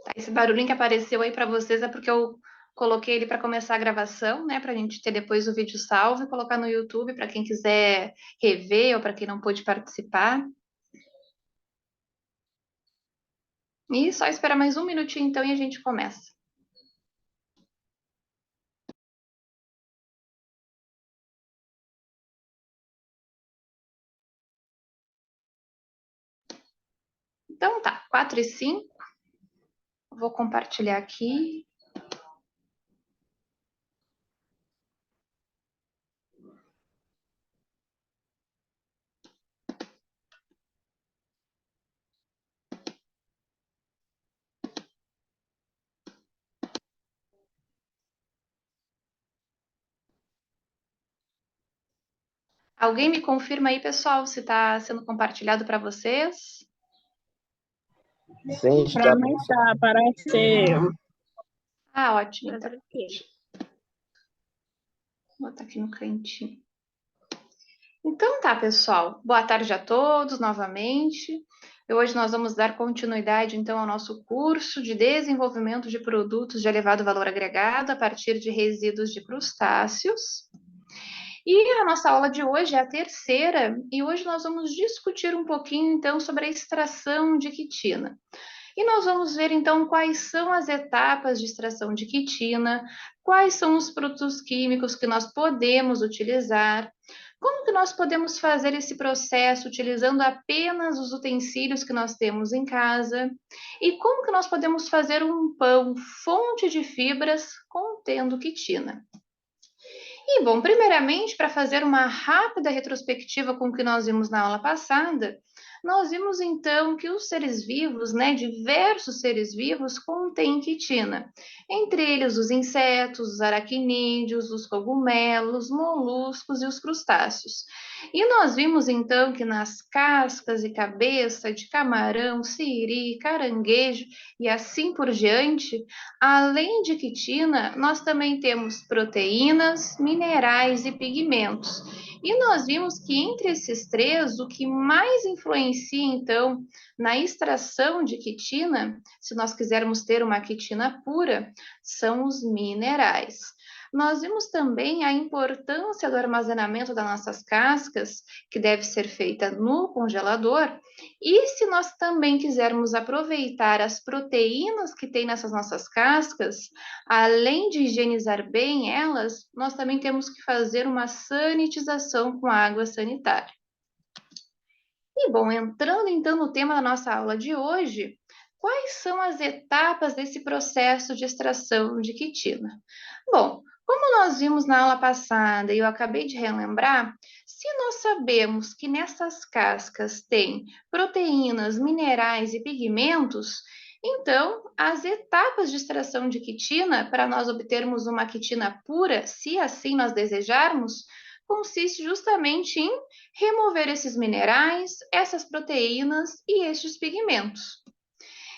Tá, esse barulhinho que apareceu aí para vocês é porque eu coloquei ele para começar a gravação, né? Para a gente ter depois o vídeo salvo e colocar no YouTube para quem quiser rever ou para quem não pôde participar. E só esperar mais um minutinho então e a gente começa. Então tá, 4:05. Vou compartilhar aqui. Alguém me confirma aí, pessoal, se está sendo compartilhado para vocês? Sim, para mim está, parece. Ah, ótimo. Então. Vou botar aqui no cantinho. Então tá, pessoal. Boa tarde a todos novamente. E hoje nós vamos dar continuidade, então, ao nosso curso de desenvolvimento de produtos de elevado valor agregado a partir de resíduos de crustáceos. E a nossa aula de hoje é a terceira, e hoje nós vamos discutir um pouquinho, então, sobre a extração de quitina. E nós vamos ver, então, quais são as etapas de extração de quitina, quais são os produtos químicos que nós podemos utilizar, como que nós podemos fazer esse processo utilizando apenas os utensílios que nós temos em casa e como que nós podemos fazer um pão fonte de fibras contendo quitina. E, bom, primeiramente, para fazer uma rápida retrospectiva com o que nós vimos na aula passada, nós vimos então que os seres vivos, né, diversos seres vivos, contêm quitina. Entre eles os insetos, os aracnídeos, os cogumelos, moluscos e os crustáceos. E nós vimos então que nas cascas e cabeça de camarão, siri, caranguejo e assim por diante, além de quitina, nós também temos proteínas, minerais e pigmentos. E nós vimos que entre esses três, o que mais influencia, então, na extração de quitina, se nós quisermos ter uma quitina pura, são os minerais. Nós vimos também a importância do armazenamento das nossas cascas, que deve ser feita no congelador, e se nós também quisermos aproveitar as proteínas que tem nessas nossas cascas, além de higienizar bem elas, nós também temos que fazer uma sanitização com água sanitária. E bom, entrando então no tema da nossa aula de hoje, quais são as etapas desse processo de extração de quitina? Bom, como nós vimos na aula passada e eu acabei de relembrar, se nós sabemos que nessas cascas tem proteínas, minerais e pigmentos, então as etapas de extração de quitina, para nós obtermos uma quitina pura, se assim nós desejarmos, consiste justamente em remover esses minerais, essas proteínas e estes pigmentos.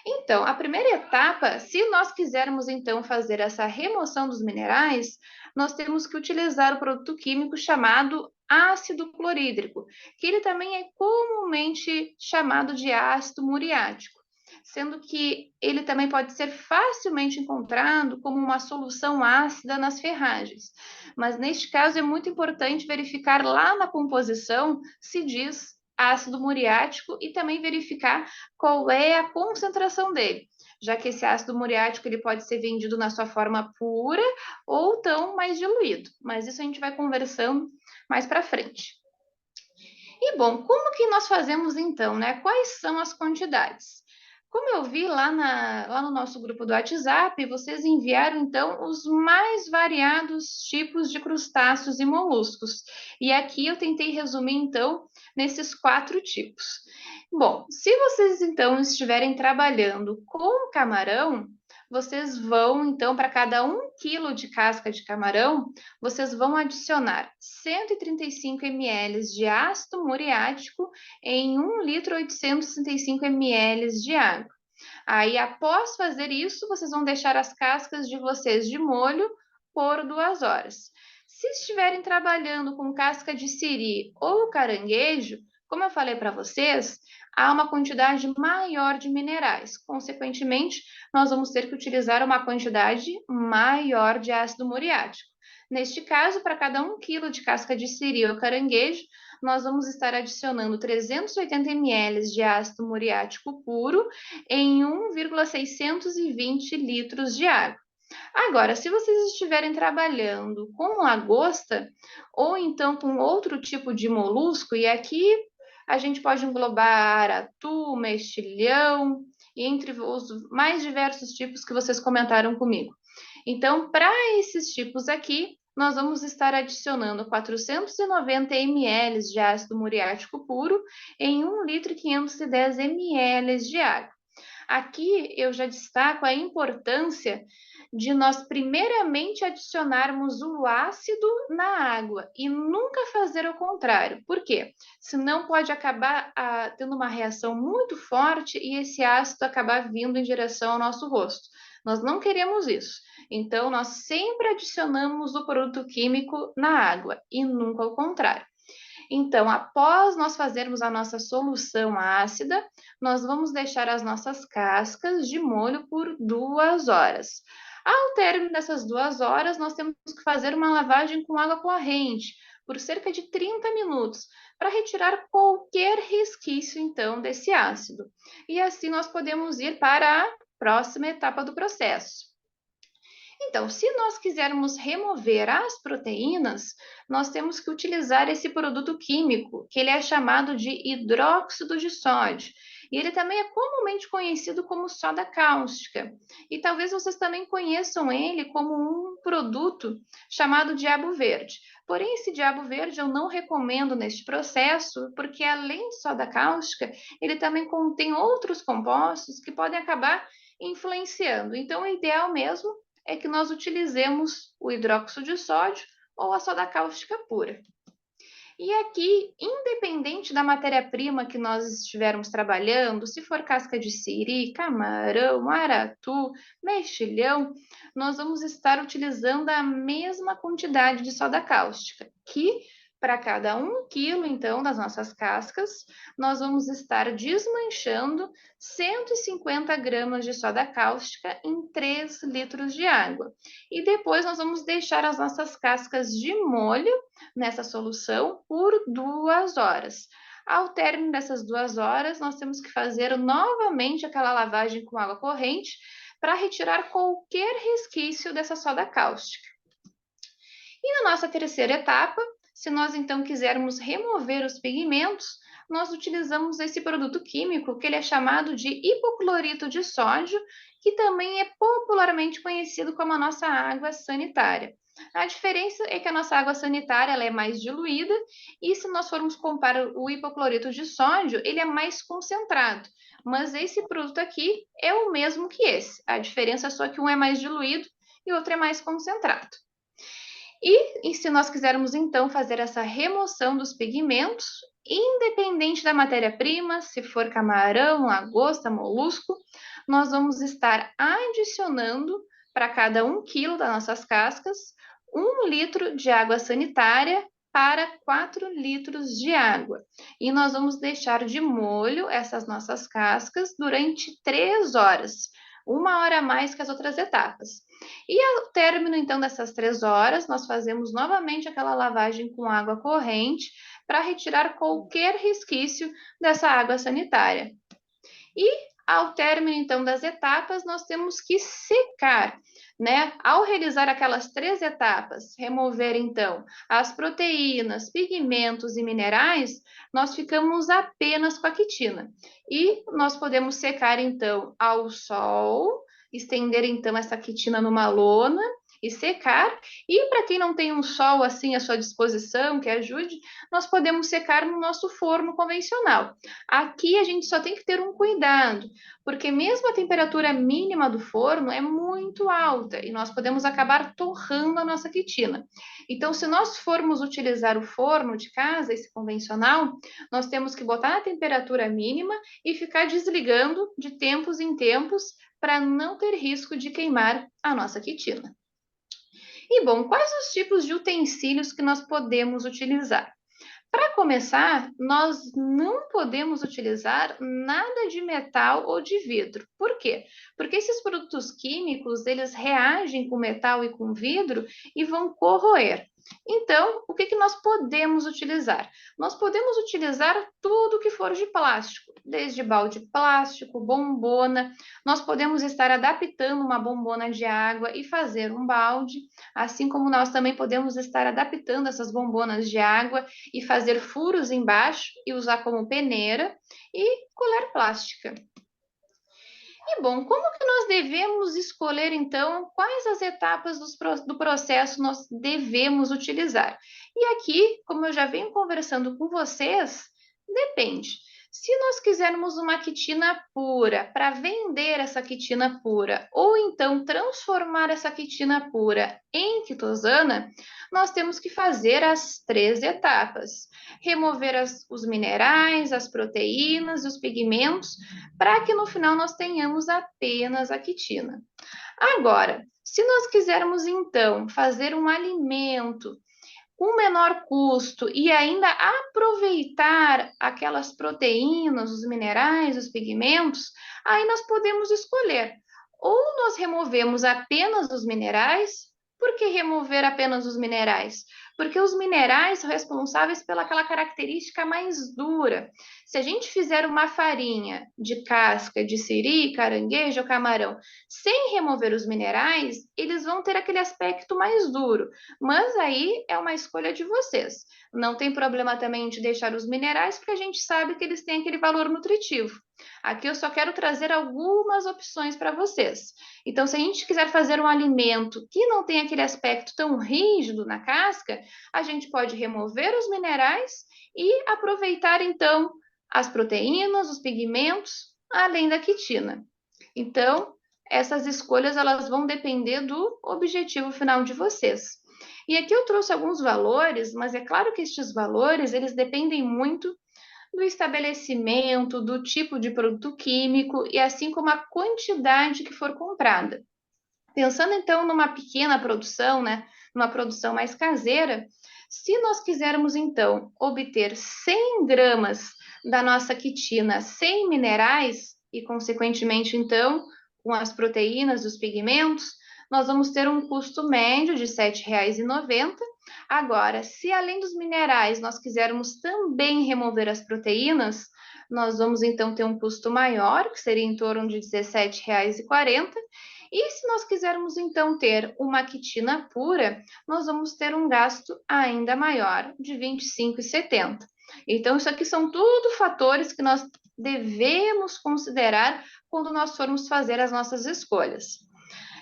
Então, a primeira etapa, se nós quisermos então fazer essa remoção dos minerais, nós temos que utilizar o produto químico chamado ácido clorídrico, que ele também é comumente chamado de ácido muriático, sendo que ele também pode ser facilmente encontrado como uma solução ácida nas ferragens. Mas neste caso é muito importante verificar lá na composição se diz ácido muriático e também verificar qual é a concentração dele, já que esse ácido muriático ele pode ser vendido na sua forma pura ou tão mais diluído, mas isso a gente vai conversando mais para frente. E bom, como que nós fazemos então, né? Quais são as quantidades? Como eu vi lá no nosso grupo do WhatsApp, vocês enviaram então os mais variados tipos de crustáceos e moluscos. E aqui eu tentei resumir então nesses 4 tipos. Bom, se vocês então estiverem trabalhando com camarão, vocês vão então para cada 1 quilo de casca de camarão, vocês vão adicionar 135 ml de ácido muriático em 1 litro 865 ml de água. Aí, após fazer isso, vocês vão deixar as cascas de vocês de molho por 2 horas. Se estiverem trabalhando com casca de siri ou caranguejo, Como eu falei para vocês, há uma quantidade maior de minerais. Consequentemente, nós vamos ter que utilizar uma quantidade maior de ácido muriático. Neste caso, para cada 1 quilo de casca de siri ou caranguejo, nós vamos estar adicionando 380 ml de ácido muriático puro em 1,620 litros de água. Agora, se vocês estiverem trabalhando com lagosta ou então com outro tipo de molusco, e aqui a gente pode englobar aratu, mexilhão, e entre os mais diversos tipos que vocês comentaram comigo. Então, para esses tipos aqui, nós vamos estar adicionando 490 ml de ácido muriático puro em 1 litro e 510 ml de água. Aqui eu já destaco a importância de nós primeiramente adicionarmos o ácido na água e nunca fazer o contrário. Por quê? Senão pode acabar tendo uma reação muito forte e esse ácido acabar vindo em direção ao nosso rosto. Nós não queremos isso. Então, nós sempre adicionamos o produto químico na água e nunca o contrário. Então, após nós fazermos a nossa solução ácida, nós vamos deixar as nossas cascas de molho por 2 horas. Ao término dessas 2 horas, nós temos que fazer uma lavagem com água corrente por cerca de 30 minutos, para retirar qualquer resquício, então, desse ácido. E assim nós podemos ir para a próxima etapa do processo. Então, se nós quisermos remover as proteínas, nós temos que utilizar esse produto químico, que ele é chamado de hidróxido de sódio. E ele também é comumente conhecido como soda cáustica. E talvez vocês também conheçam ele como um produto chamado diabo verde. Porém, esse diabo verde eu não recomendo neste processo, porque além de soda cáustica, ele também contém outros compostos que podem acabar influenciando. Então, o ideal mesmo é que nós utilizemos o hidróxido de sódio ou a soda cáustica pura. E aqui, independente da matéria-prima que nós estivermos trabalhando, se for casca de siri, camarão, aratu, mexilhão, nós vamos estar utilizando a mesma quantidade de soda cáustica, que para cada 1 quilo, então, das nossas cascas, nós vamos estar desmanchando 150 gramas de soda cáustica em 3 litros de água. E depois nós vamos deixar as nossas cascas de molho nessa solução por 2 horas. Ao término dessas 2 horas, nós temos que fazer novamente aquela lavagem com água corrente para retirar qualquer resquício dessa soda cáustica. E na nossa terceira etapa, se nós então quisermos remover os pigmentos, nós utilizamos esse produto químico que ele é chamado de hipoclorito de sódio, que também é popularmente conhecido como a nossa água sanitária. A diferença é que a nossa água sanitária ela é mais diluída e se nós formos comparar o hipoclorito de sódio, ele é mais concentrado. Mas esse produto aqui é o mesmo que esse. A diferença é só que um é mais diluído e o outro é mais concentrado. E se nós quisermos então fazer essa remoção dos pigmentos, independente da matéria-prima, se for camarão, lagosta, molusco, nós vamos estar adicionando para cada 1 quilo das nossas cascas 1 litro de água sanitária para 4 litros de água. E nós vamos deixar de molho essas nossas cascas durante 3 horas, 1 hora a mais que as outras etapas. E ao término, então, dessas 3 horas, nós fazemos novamente aquela lavagem com água corrente para retirar qualquer resquício dessa água sanitária. E ao término, então, das etapas, nós temos que secar, né? Ao realizar aquelas 3 etapas, remover, então, as proteínas, pigmentos e minerais, nós ficamos apenas com a quitina. E nós podemos secar, então, ao sol, estender, então, essa quitina numa lona e secar. E para quem não tem um sol assim à sua disposição, que ajude, nós podemos secar no nosso forno convencional. Aqui a gente só tem que ter um cuidado, porque mesmo a temperatura mínima do forno é muito alta e nós podemos acabar torrando a nossa quitina. Então, se nós formos utilizar o forno de casa, esse convencional, nós temos que botar a temperatura mínima e ficar desligando de tempos em tempos para não ter risco de queimar a nossa quitina. E bom, quais os tipos de utensílios que nós podemos utilizar? Para começar, nós não podemos utilizar nada de metal ou de vidro. Por quê? Porque esses produtos químicos, eles reagem com metal e com vidro e vão corroer. Então, o que que nós podemos utilizar? Nós podemos utilizar tudo que for de plástico, desde balde plástico, bombona. Nós podemos estar adaptando uma bombona de água e fazer um balde, assim como nós também podemos estar adaptando essas bombonas de água e fazer furos embaixo e usar como peneira e colher plástica. E bom, como que nós devemos escolher então quais as etapas do processo nós devemos utilizar? E aqui, como eu já venho conversando com vocês, depende. Se nós quisermos uma quitina pura, para vender essa quitina pura, ou então transformar essa quitina pura em quitosana, nós temos que fazer as 3 etapas. Remover os minerais, as proteínas, os pigmentos, para que no final nós tenhamos apenas a quitina. Agora, se nós quisermos então fazer um alimento com menor custo e ainda aproveitar aquelas proteínas, os minerais, os pigmentos, aí nós podemos escolher. Ou nós removemos apenas os minerais. Por que remover apenas os minerais? Porque os minerais são responsáveis pelaquela característica mais dura. Se a gente fizer uma farinha de casca de siri, caranguejo ou camarão, sem remover os minerais, eles vão ter aquele aspecto mais duro. Mas aí é uma escolha de vocês. Não tem problema também de deixar os minerais, porque a gente sabe que eles têm aquele valor nutritivo. Aqui eu só quero trazer algumas opções para vocês. Então, se a gente quiser fazer um alimento que não tem aquele aspecto tão rígido na casca, a gente pode remover os minerais e aproveitar então as proteínas, os pigmentos, além da quitina. Então, essas escolhas elas vão depender do objetivo final de vocês. E aqui eu trouxe alguns valores, mas é claro que estes valores eles dependem muito do estabelecimento, do tipo de produto químico e assim como a quantidade que for comprada. Pensando então numa pequena produção, né, numa produção mais caseira, se nós quisermos então obter 100 gramas da nossa quitina sem minerais e consequentemente então com as proteínas, os pigmentos, nós vamos ter um custo médio de R$ 7,90. Agora, se além dos minerais nós quisermos também remover as proteínas, nós vamos então ter um custo maior, que seria em torno de R$ 17,40. E se nós quisermos então ter uma quitina pura, nós vamos ter um gasto ainda maior, de R$ 25,70. Então, isso aqui são tudo fatores que nós devemos considerar quando nós formos fazer as nossas escolhas.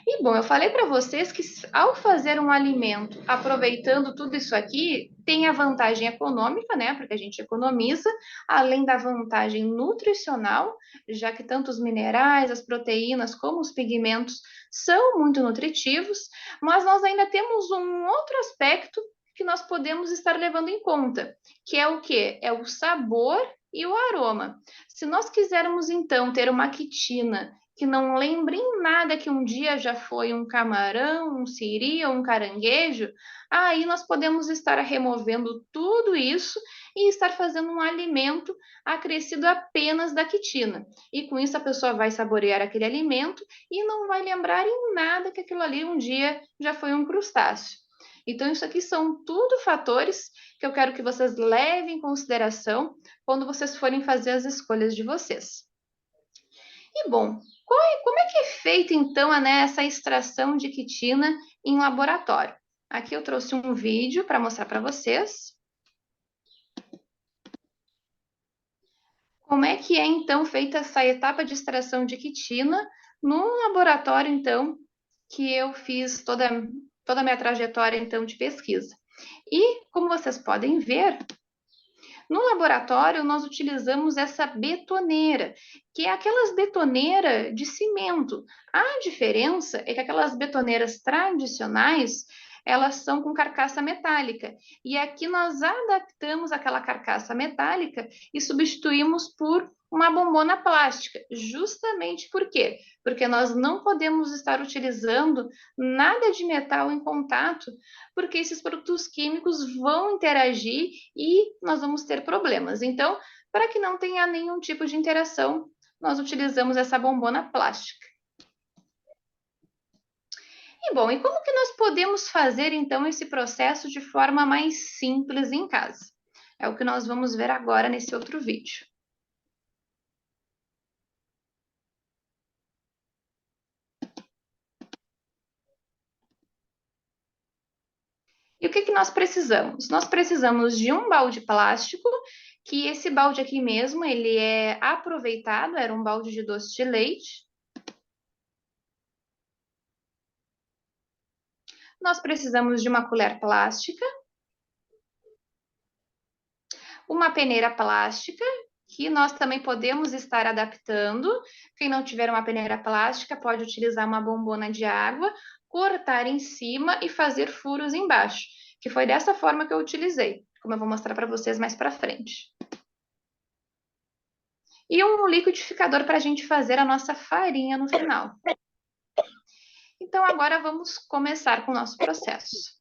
E bom, eu falei para vocês que ao fazer um alimento aproveitando tudo isso aqui, tem a vantagem econômica, né? Porque a gente economiza, além da vantagem nutricional, já que tanto os minerais, as proteínas, como os pigmentos são muito nutritivos, mas nós ainda temos um outro aspecto que nós podemos estar levando em conta, que é o quê? É o sabor e o aroma. Se nós quisermos então ter uma quitina que não lembre em nada que um dia já foi um camarão, um siri ou um caranguejo, aí nós podemos estar removendo tudo isso e estar fazendo um alimento acrescido apenas da quitina. E com isso a pessoa vai saborear aquele alimento e não vai lembrar em nada que aquilo ali um dia já foi um crustáceo. Então, isso aqui são tudo fatores que eu quero que vocês levem em consideração quando vocês forem fazer as escolhas de vocês. E bom, como é que é feita então essa extração de quitina em laboratório? Aqui eu trouxe um vídeo para mostrar para vocês. Como é que é então feita essa etapa de extração de quitina no laboratório então que eu fiz toda a minha trajetória então de pesquisa. E como vocês podem ver, no laboratório, nós utilizamos essa betoneira, que é aquelas betoneiras de cimento. A diferença é que aquelas betoneiras tradicionais, elas são com carcaça metálica. E aqui nós adaptamos aquela carcaça metálica e substituímos por uma bombona plástica. Justamente por quê? Porque nós não podemos estar utilizando nada de metal em contato, porque esses produtos químicos vão interagir e nós vamos ter problemas. Então, para que não tenha nenhum tipo de interação, nós utilizamos essa bombona plástica. E bom, e como que nós podemos fazer então esse processo de forma mais simples em casa? É o que nós vamos ver agora nesse outro vídeo. E o que que nós precisamos? Nós precisamos de um balde plástico, que esse balde aqui mesmo, ele é aproveitado, era um balde de doce de leite. Nós precisamos de uma colher plástica, uma peneira plástica, que nós também podemos estar adaptando. Quem não tiver uma peneira plástica pode utilizar uma bombona de água, cortar em cima e fazer furos embaixo, que foi dessa forma que eu utilizei, como eu vou mostrar para vocês mais para frente. E um liquidificador para a gente fazer a nossa farinha no final. Então, agora vamos começar com o nosso processo.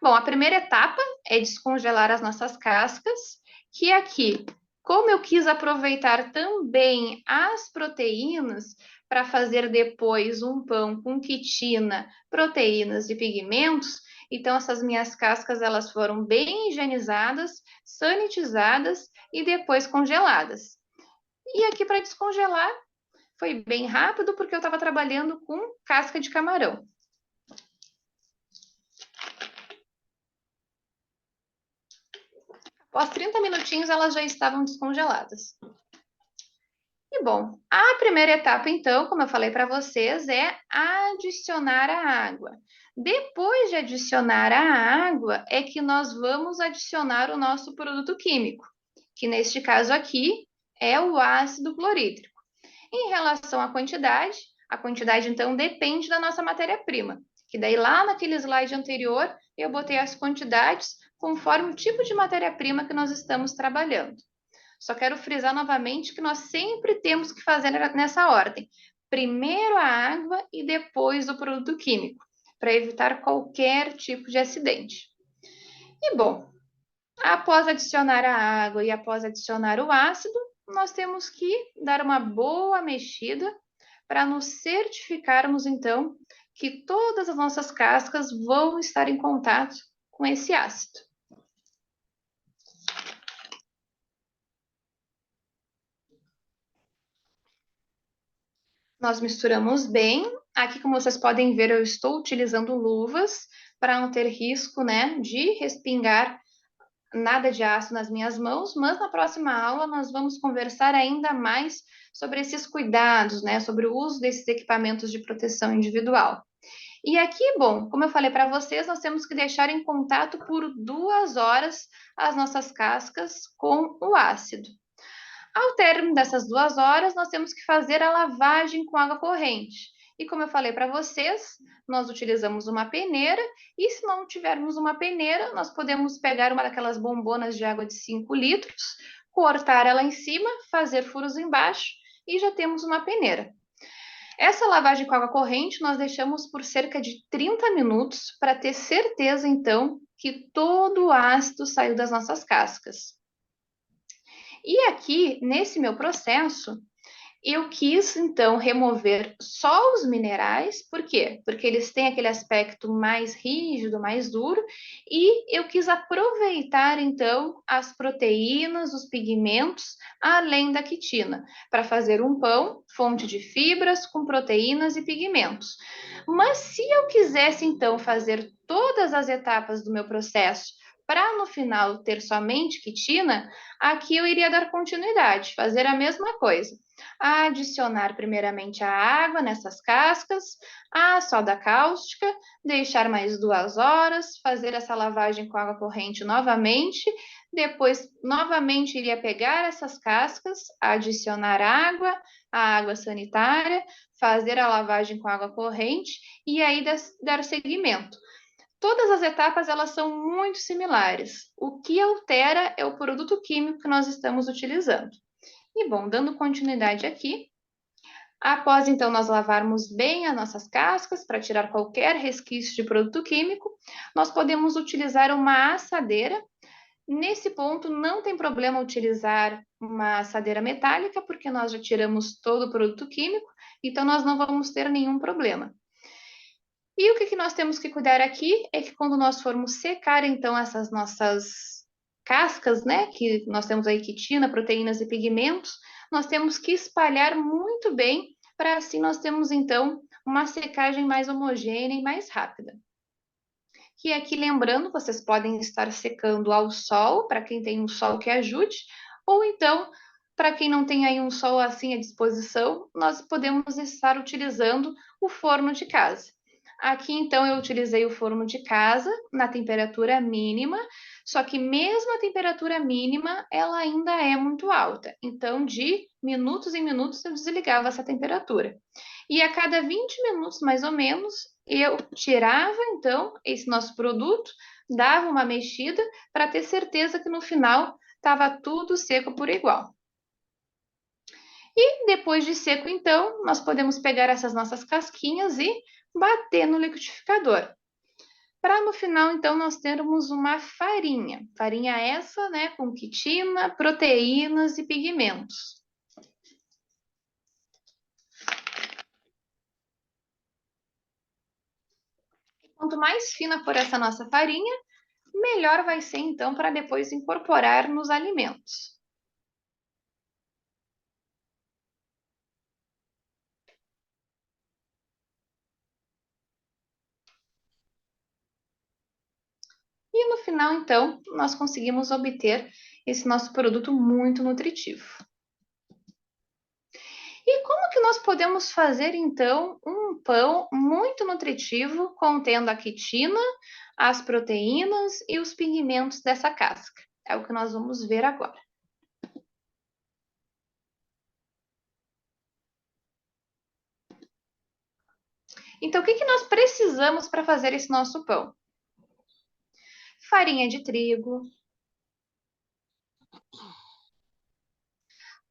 Bom, a primeira etapa é descongelar as nossas cascas, que aqui, como eu quis aproveitar também as proteínas para fazer depois um pão com quitina, proteínas e pigmentos, então essas minhas cascas elas foram bem higienizadas, sanitizadas e depois congeladas. E aqui para descongelar foi bem rápido porque eu estava trabalhando com casca de camarão. Após 30 minutinhos, elas já estavam descongeladas. E bom, a primeira etapa, então, como eu falei para vocês, é adicionar a água. Depois de adicionar a água, é que nós vamos adicionar o nosso produto químico, que neste caso aqui é o ácido clorídrico. Em relação à a quantidade, então, depende da nossa matéria-prima, que daí lá naquele slide anterior eu botei as quantidades conforme o tipo de matéria-prima que nós estamos trabalhando. Só quero frisar novamente que nós sempre temos que fazer nessa ordem. Primeiro a água e depois o produto químico, para evitar qualquer tipo de acidente. E bom, após adicionar a água e após adicionar o ácido, nós temos que dar uma boa mexida para nos certificarmos, então, que todas as nossas cascas vão estar em contato com esse ácido. Nós misturamos bem. Aqui, como vocês podem ver, eu estou utilizando luvas para não ter risco, né, de respingar nada de ácido nas minhas mãos, mas na próxima aula nós vamos conversar ainda mais sobre esses cuidados, né, sobre o uso desses equipamentos de proteção individual. E aqui, bom, como eu falei para vocês, nós temos que deixar em contato por 2 horas as nossas cascas com o ácido. Ao término dessas 2 horas, nós temos que fazer a lavagem com água corrente. E como eu falei para vocês, nós utilizamos uma peneira, e se não tivermos uma peneira, nós podemos pegar uma daquelas bombonas de água de 5 litros, cortar ela em cima, fazer furos embaixo e já temos uma peneira. Essa lavagem com água corrente nós deixamos por cerca de 30 minutos para ter certeza, então, que todo o ácido saiu das nossas cascas. E aqui, nesse meu processo, eu quis, então, remover só os minerais. Por quê? Porque eles têm aquele aspecto mais rígido, mais duro, e eu quis aproveitar, então, as proteínas, os pigmentos, além da quitina, para fazer um pão, fonte de fibras, com proteínas e pigmentos. Mas se eu quisesse, então, fazer todas as etapas do meu processo, para no final ter somente quitina, aqui eu iria dar continuidade, fazer a mesma coisa. Adicionar primeiramente a água nessas cascas, a soda cáustica, deixar mais 2 horas, fazer essa lavagem com água corrente novamente, Depois, novamente, iria pegar essas cascas, adicionar água, a água sanitária, fazer a lavagem com água corrente e aí dar seguimento. Todas as etapas elas são muito similares. O que altera é o produto químico que nós estamos utilizando. E bom, dando continuidade aqui, após então nós lavarmos bem as nossas cascas para tirar qualquer resquício de produto químico, nós podemos utilizar uma assadeira. Nesse ponto, não tem problema utilizar uma assadeira metálica, porque nós já tiramos todo o produto químico, então nós não vamos ter nenhum problema. E o que nós temos que cuidar aqui é que quando nós formos secar, então, essas nossas cascas, né, que nós temos aí quitina, proteínas e pigmentos, nós temos que espalhar muito bem, para assim nós temos, então, uma secagem mais homogênea e mais rápida. E aqui lembrando, vocês podem estar secando ao sol, para quem tem um sol que ajude, ou então, para quem não tem aí um sol assim à disposição, nós podemos estar utilizando o forno de casa. Aqui, então, eu utilizei o forno de casa na temperatura mínima, só que mesmo a temperatura mínima, ela ainda é muito alta. Então, de minutos em minutos, eu desligava essa temperatura. E a cada 20 minutos, mais ou menos, eu tirava, então, esse nosso produto, dava uma mexida para ter certeza que no final estava tudo seco por igual. E depois de seco, então, nós podemos pegar essas nossas casquinhas e bater no liquidificador. Para no final, então, nós termos uma farinha. Farinha essa, né, com quitina, proteínas e pigmentos. Quanto mais fina for essa nossa farinha, melhor vai ser, então, para depois incorporar nos alimentos. E no final, então, nós conseguimos obter esse nosso produto muito nutritivo. E como que nós podemos fazer, então, um pão muito nutritivo, contendo a quitina, as proteínas e os pigmentos dessa casca? É o que nós vamos ver agora. Então, o que nós precisamos para fazer esse nosso pão? Farinha de trigo,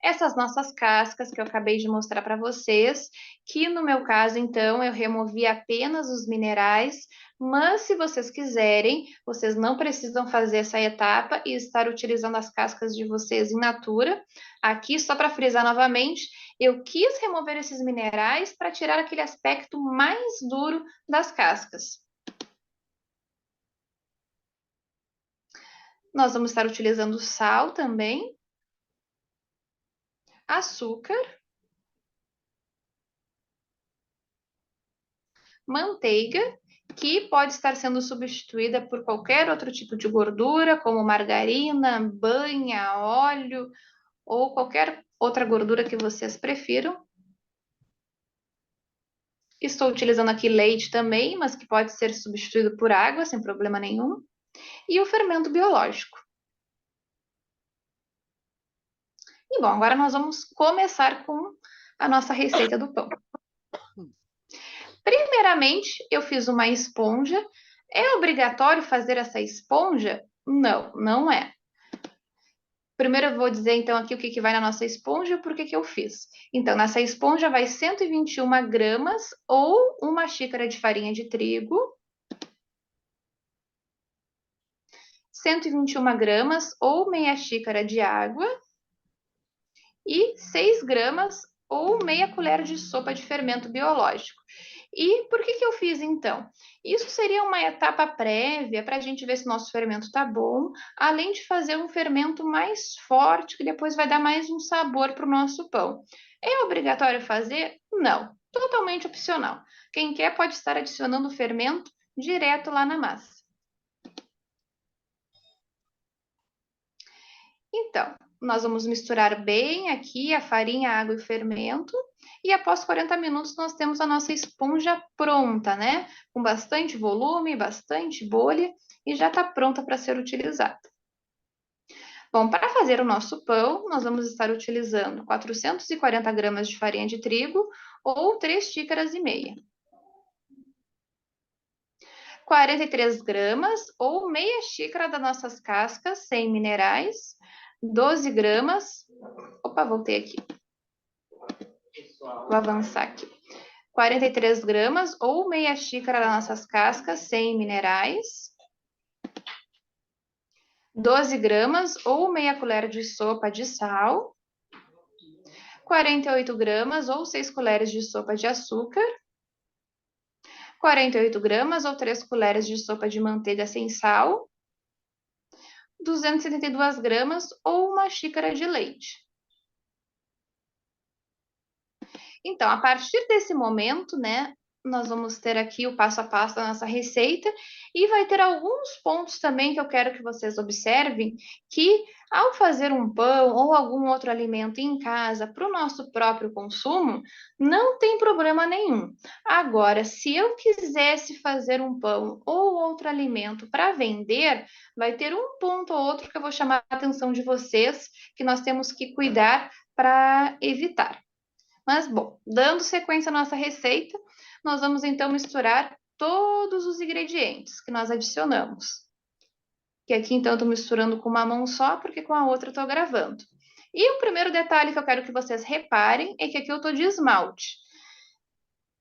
essas nossas cascas que eu acabei de mostrar para vocês, que no meu caso, então, eu removi apenas os minerais, mas se vocês quiserem, vocês não precisam fazer essa etapa e estar utilizando as cascas de vocês in natura. Aqui, só para frisar novamente, eu quis remover esses minerais para tirar aquele aspecto mais duro das cascas. Nós vamos estar utilizando sal também, açúcar, manteiga, que pode estar sendo substituída por qualquer outro tipo de gordura, como margarina, banha, óleo ou qualquer outra gordura que vocês prefiram. Estou utilizando aqui leite também, mas que pode ser substituído por água sem problema nenhum. E o fermento biológico. E bom, agora nós vamos começar com a nossa receita do pão. Primeiramente, eu fiz uma esponja. É obrigatório fazer essa esponja? Não, não é. Primeiro eu vou dizer então aqui o que vai na nossa esponja e por que eu fiz. Então, nessa esponja vai 121 gramas ou uma xícara de farinha de trigo, 121 gramas ou meia xícara de água e 6 gramas ou meia colher de sopa de fermento biológico. E por que eu fiz então? Isso seria uma etapa prévia para a gente ver se o nosso fermento está bom, além de fazer um fermento mais forte, que depois vai dar mais um sabor para o nosso pão. É obrigatório fazer? Não, totalmente opcional. Quem quer pode estar adicionando o fermento direto lá na massa. Então, nós vamos misturar bem aqui a farinha, a água e o fermento. E após 40 minutos, nós temos a nossa esponja pronta, né? Com bastante volume, bastante bolha e já está pronta para ser utilizada. Bom, para fazer o nosso pão, nós vamos estar utilizando 440 gramas de farinha de trigo ou 3 xícaras e meia. 43 gramas ou meia xícara das nossas cascas sem minerais, 12 gramas. Opa, voltei aqui. Vou avançar aqui. 43 gramas ou meia xícara das nossas cascas sem minerais, 12 gramas ou meia colher de sopa de sal, 48 gramas ou 6 colheres de sopa de açúcar, 48 gramas ou 3 colheres de sopa de manteiga sem sal, 272 gramas ou uma xícara de leite. Então, a partir desse momento, né, nós vamos ter aqui o passo a passo da nossa receita e vai ter alguns pontos também que eu quero que vocês observem, que ao fazer um pão ou algum outro alimento em casa para o nosso próprio consumo, não tem problema nenhum. Agora, se eu quisesse fazer um pão ou outro alimento para vender, vai ter um ponto ou outro que eu vou chamar a atenção de vocês, que nós temos que cuidar para evitar. Mas, bom, dando sequência à nossa receita, nós vamos então misturar todos os ingredientes que nós adicionamos. Que aqui, então, eu estou misturando com uma mão só, porque com a outra eu estou gravando. E o primeiro detalhe que eu quero que vocês reparem é que aqui eu estou de esmalte.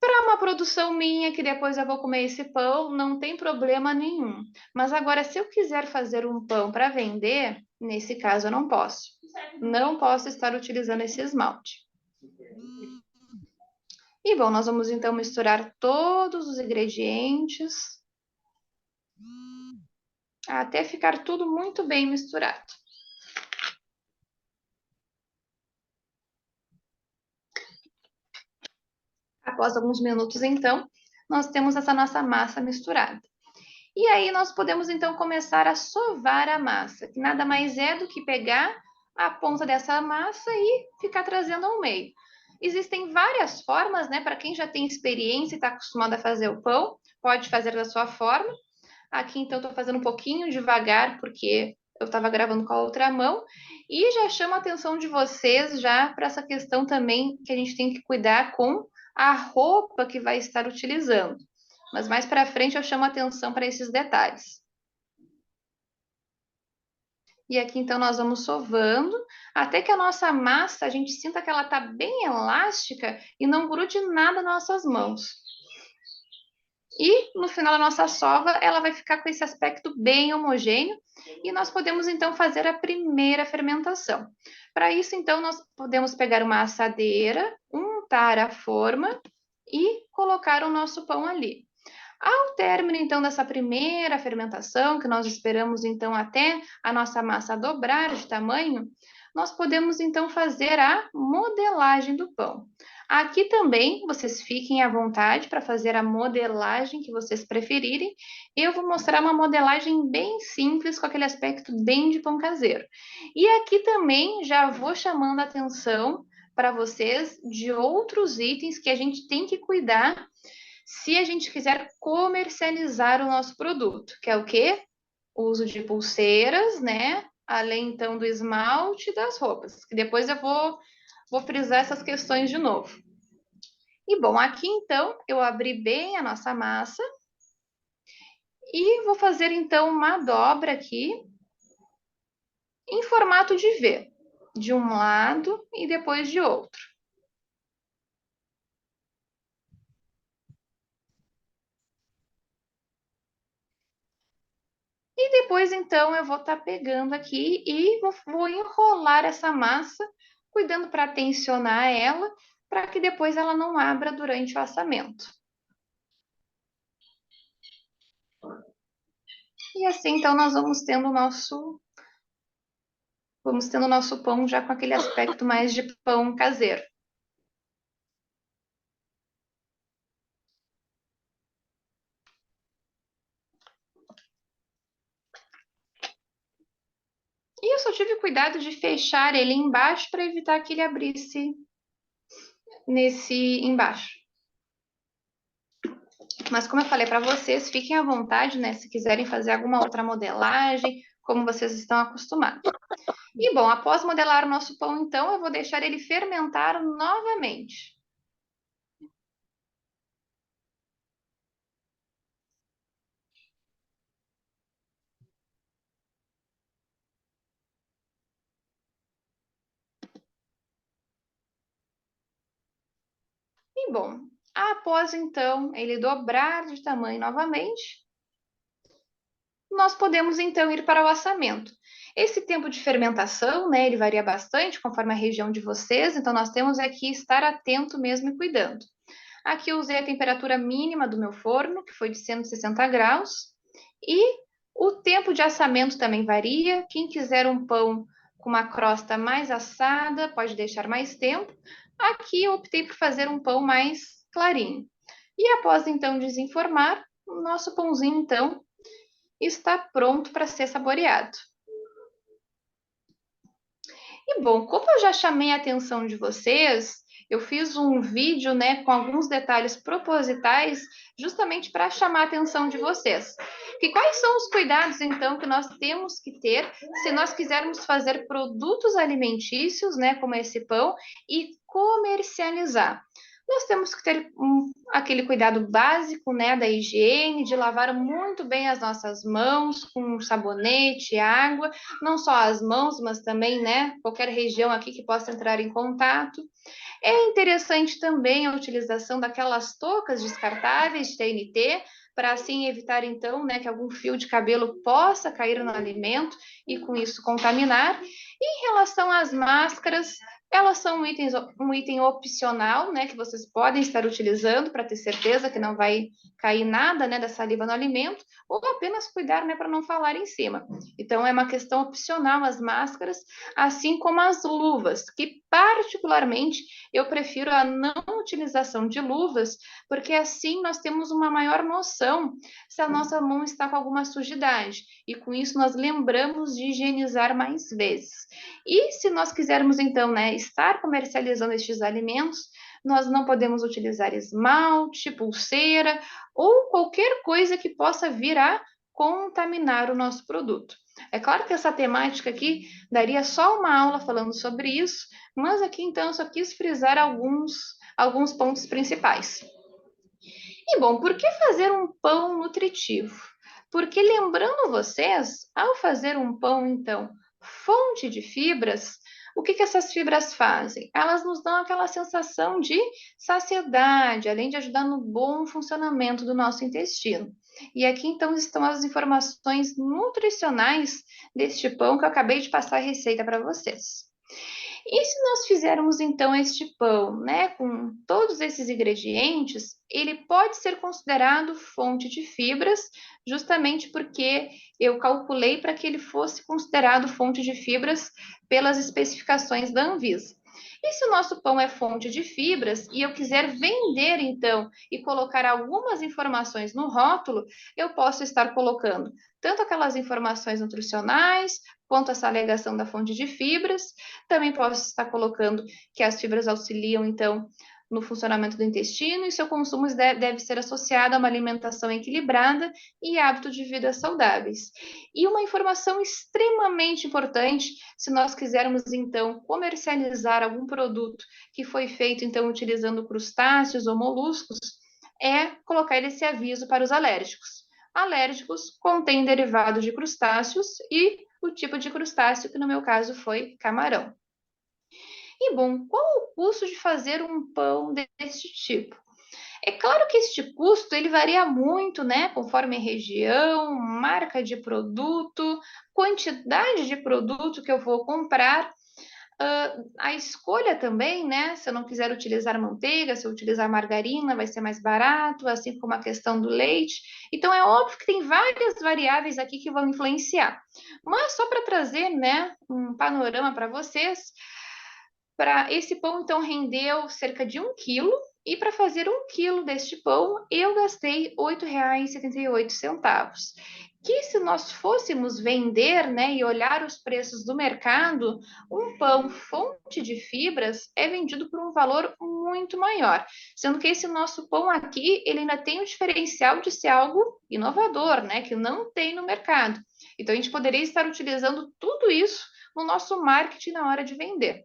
Para uma produção minha, que depois eu vou comer esse pão, não tem problema nenhum. Mas agora, se eu quiser fazer um pão para vender, nesse caso eu não posso. Não posso estar utilizando esse esmalte. E bom, nós vamos então misturar todos os ingredientes até ficar tudo muito bem misturado. Após alguns minutos, então, nós temos essa nossa massa misturada. E aí nós podemos então começar a sovar a massa, que nada mais é do que pegar a ponta dessa massa e ficar trazendo ao meio. Existem várias formas, né? Para quem já tem experiência e está acostumado a fazer o pão, pode fazer da sua forma. Aqui, então, estou fazendo um pouquinho devagar, porque eu estava gravando com a outra mão. E já chamo a atenção de vocês já para essa questão também que a gente tem que cuidar com a roupa que vai estar utilizando. Mas mais para frente eu chamo a atenção para esses detalhes. E aqui, então, nós vamos sovando, até que a nossa massa, a gente sinta que ela está bem elástica e não grude nada nas nossas mãos. E no final da nossa sova, ela vai ficar com esse aspecto bem homogêneo e nós podemos então fazer a primeira fermentação. Para isso, então, nós podemos pegar uma assadeira, untar a forma e colocar o nosso pão ali. Ao término, então, dessa primeira fermentação, que nós esperamos, então, até a nossa massa dobrar de tamanho, nós podemos, então, fazer a modelagem do pão. Aqui também, vocês fiquem à vontade para fazer a modelagem que vocês preferirem. Eu vou mostrar uma modelagem bem simples, com aquele aspecto bem de pão caseiro. E aqui também já vou chamando a atenção para vocês de outros itens que a gente tem que cuidar se a gente quiser comercializar o nosso produto, que é o quê? O uso de pulseiras, né? Além, então, do esmalte e das roupas, que depois eu vou frisar essas questões de novo. E, bom, aqui, então, eu abri bem a nossa massa e vou fazer, então, uma dobra aqui em formato de V, de um lado e depois de outro. E depois, então, eu vou estar pegando aqui e vou enrolar essa massa, cuidando para tensionar ela, para que depois ela não abra durante o assamento. E assim, então, nós vamos tendo o nosso pão já com aquele aspecto mais de pão caseiro. E eu só tive cuidado de fechar ele embaixo para evitar que ele abrisse nesse embaixo. Mas como eu falei para vocês, fiquem à vontade, né? Se quiserem fazer alguma outra modelagem como vocês estão acostumados. E, bom, após modelar o nosso pão, então, eu vou deixar ele fermentar novamente. E, bom, após, então, ele dobrar de tamanho novamente, nós podemos, então, ir para o assamento. Esse tempo de fermentação, né, ele varia bastante conforme a região de vocês, então nós temos aqui estar atento mesmo e cuidando. Aqui eu usei a temperatura mínima do meu forno, que foi de 160 graus, e o tempo de assamento também varia. Quem quiser um pão com uma crosta mais assada, pode deixar mais tempo. Aqui eu optei por fazer um pão mais clarinho. E após então desenformar, o nosso pãozinho então está pronto para ser saboreado. E bom, como eu já chamei a atenção de vocês, eu fiz um vídeo, né, com alguns detalhes propositais, justamente para chamar a atenção de vocês. E quais são os cuidados, então, que nós temos que ter se nós quisermos fazer produtos alimentícios, né, como esse pão, e comercializar? Nós temos que ter aquele cuidado básico, né, da higiene, de lavar muito bem as nossas mãos com sabonete, água, não só as mãos, mas também, né, qualquer região aqui que possa entrar em contato. É interessante também a utilização daquelas toucas descartáveis de TNT, para assim evitar então, né, que algum fio de cabelo possa cair no alimento e com isso contaminar. E em relação às máscaras, elas são um item opcional, né, que vocês podem estar utilizando para ter certeza que não vai cair nada, né, da saliva no alimento, ou apenas cuidar, né, para não falar em cima. Então é uma questão opcional as máscaras, assim como as luvas, que particularmente eu prefiro a não utilização de luvas, porque assim nós temos uma maior noção se a nossa mão está com alguma sujidade, e com isso nós lembramos de higienizar mais vezes. E se nós quisermos então, né, estar comercializando estes alimentos, nós não podemos utilizar esmalte, pulseira ou qualquer coisa que possa vir a contaminar o nosso produto. É claro que essa temática aqui daria só uma aula falando sobre isso, mas aqui então eu só quis frisar alguns pontos principais. E bom, por que fazer um pão nutritivo? Porque lembrando vocês, ao fazer um pão, então, fonte de fibras, o que essas fibras fazem? Elas nos dão aquela sensação de saciedade, além de ajudar no bom funcionamento do nosso intestino. E aqui então estão as informações nutricionais deste pão que eu acabei de passar a receita para vocês. E se nós fizermos então este pão, né, com todos esses ingredientes, ele pode ser considerado fonte de fibras, justamente porque eu calculei para que ele fosse considerado fonte de fibras pelas especificações da Anvisa. E se o nosso pão é fonte de fibras e eu quiser vender então e colocar algumas informações no rótulo, eu posso estar colocando tanto aquelas informações nutricionais, quanto essa alegação da fonte de fibras. Também posso estar colocando que as fibras auxiliam, então, no funcionamento do intestino e seu consumo deve ser associado a uma alimentação equilibrada e hábitos de vida saudáveis. E uma informação extremamente importante, se nós quisermos, então, comercializar algum produto que foi feito, então, utilizando crustáceos ou moluscos, é colocar esse aviso para os alérgicos. Alérgicos contêm derivados de crustáceos e o tipo de crustáceo, que no meu caso foi camarão. E bom, qual o custo de fazer um pão desse tipo? É claro que este custo ele varia muito, né, conforme a região, marca de produto, quantidade de produto que eu vou comprar. A escolha também, né? Se eu não quiser utilizar manteiga, se eu utilizar margarina, vai ser mais barato, assim como a questão do leite. Então, é óbvio que tem várias variáveis aqui que vão influenciar. Mas só para trazer, né, um panorama para vocês, para esse pão, então, rendeu cerca de 1 quilo. E para fazer 1 quilo deste pão, eu gastei R$ 8,78. que se nós fôssemos vender, né, e olhar os preços do mercado, um pão fonte de fibras é vendido por um valor muito maior, sendo que esse nosso pão aqui, ele ainda tem o diferencial de ser algo inovador, né, que não tem no mercado. Então a gente poderia estar utilizando tudo isso no nosso marketing na hora de vender.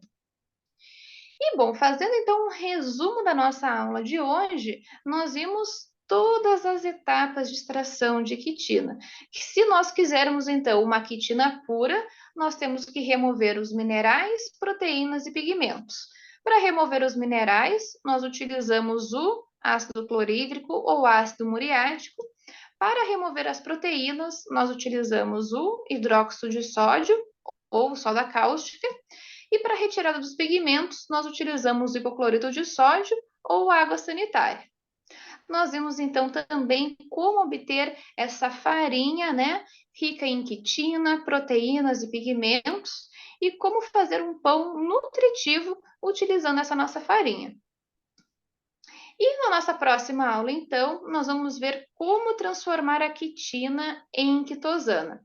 E bom, fazendo então um resumo da nossa aula de hoje, nós vimos todas as etapas de extração de quitina. Que se nós quisermos então uma quitina pura, nós temos que remover os minerais, proteínas e pigmentos. Para remover os minerais, nós utilizamos o ácido clorídrico ou ácido muriático. Para remover as proteínas, nós utilizamos o hidróxido de sódio ou soda cáustica. E para a retirada dos pigmentos, nós utilizamos hipoclorito de sódio ou água sanitária. Nós vimos então também como obter essa farinha, né, rica em quitina, proteínas e pigmentos, e como fazer um pão nutritivo utilizando essa nossa farinha. E na nossa próxima aula, então, nós vamos ver como transformar a quitina em quitosana.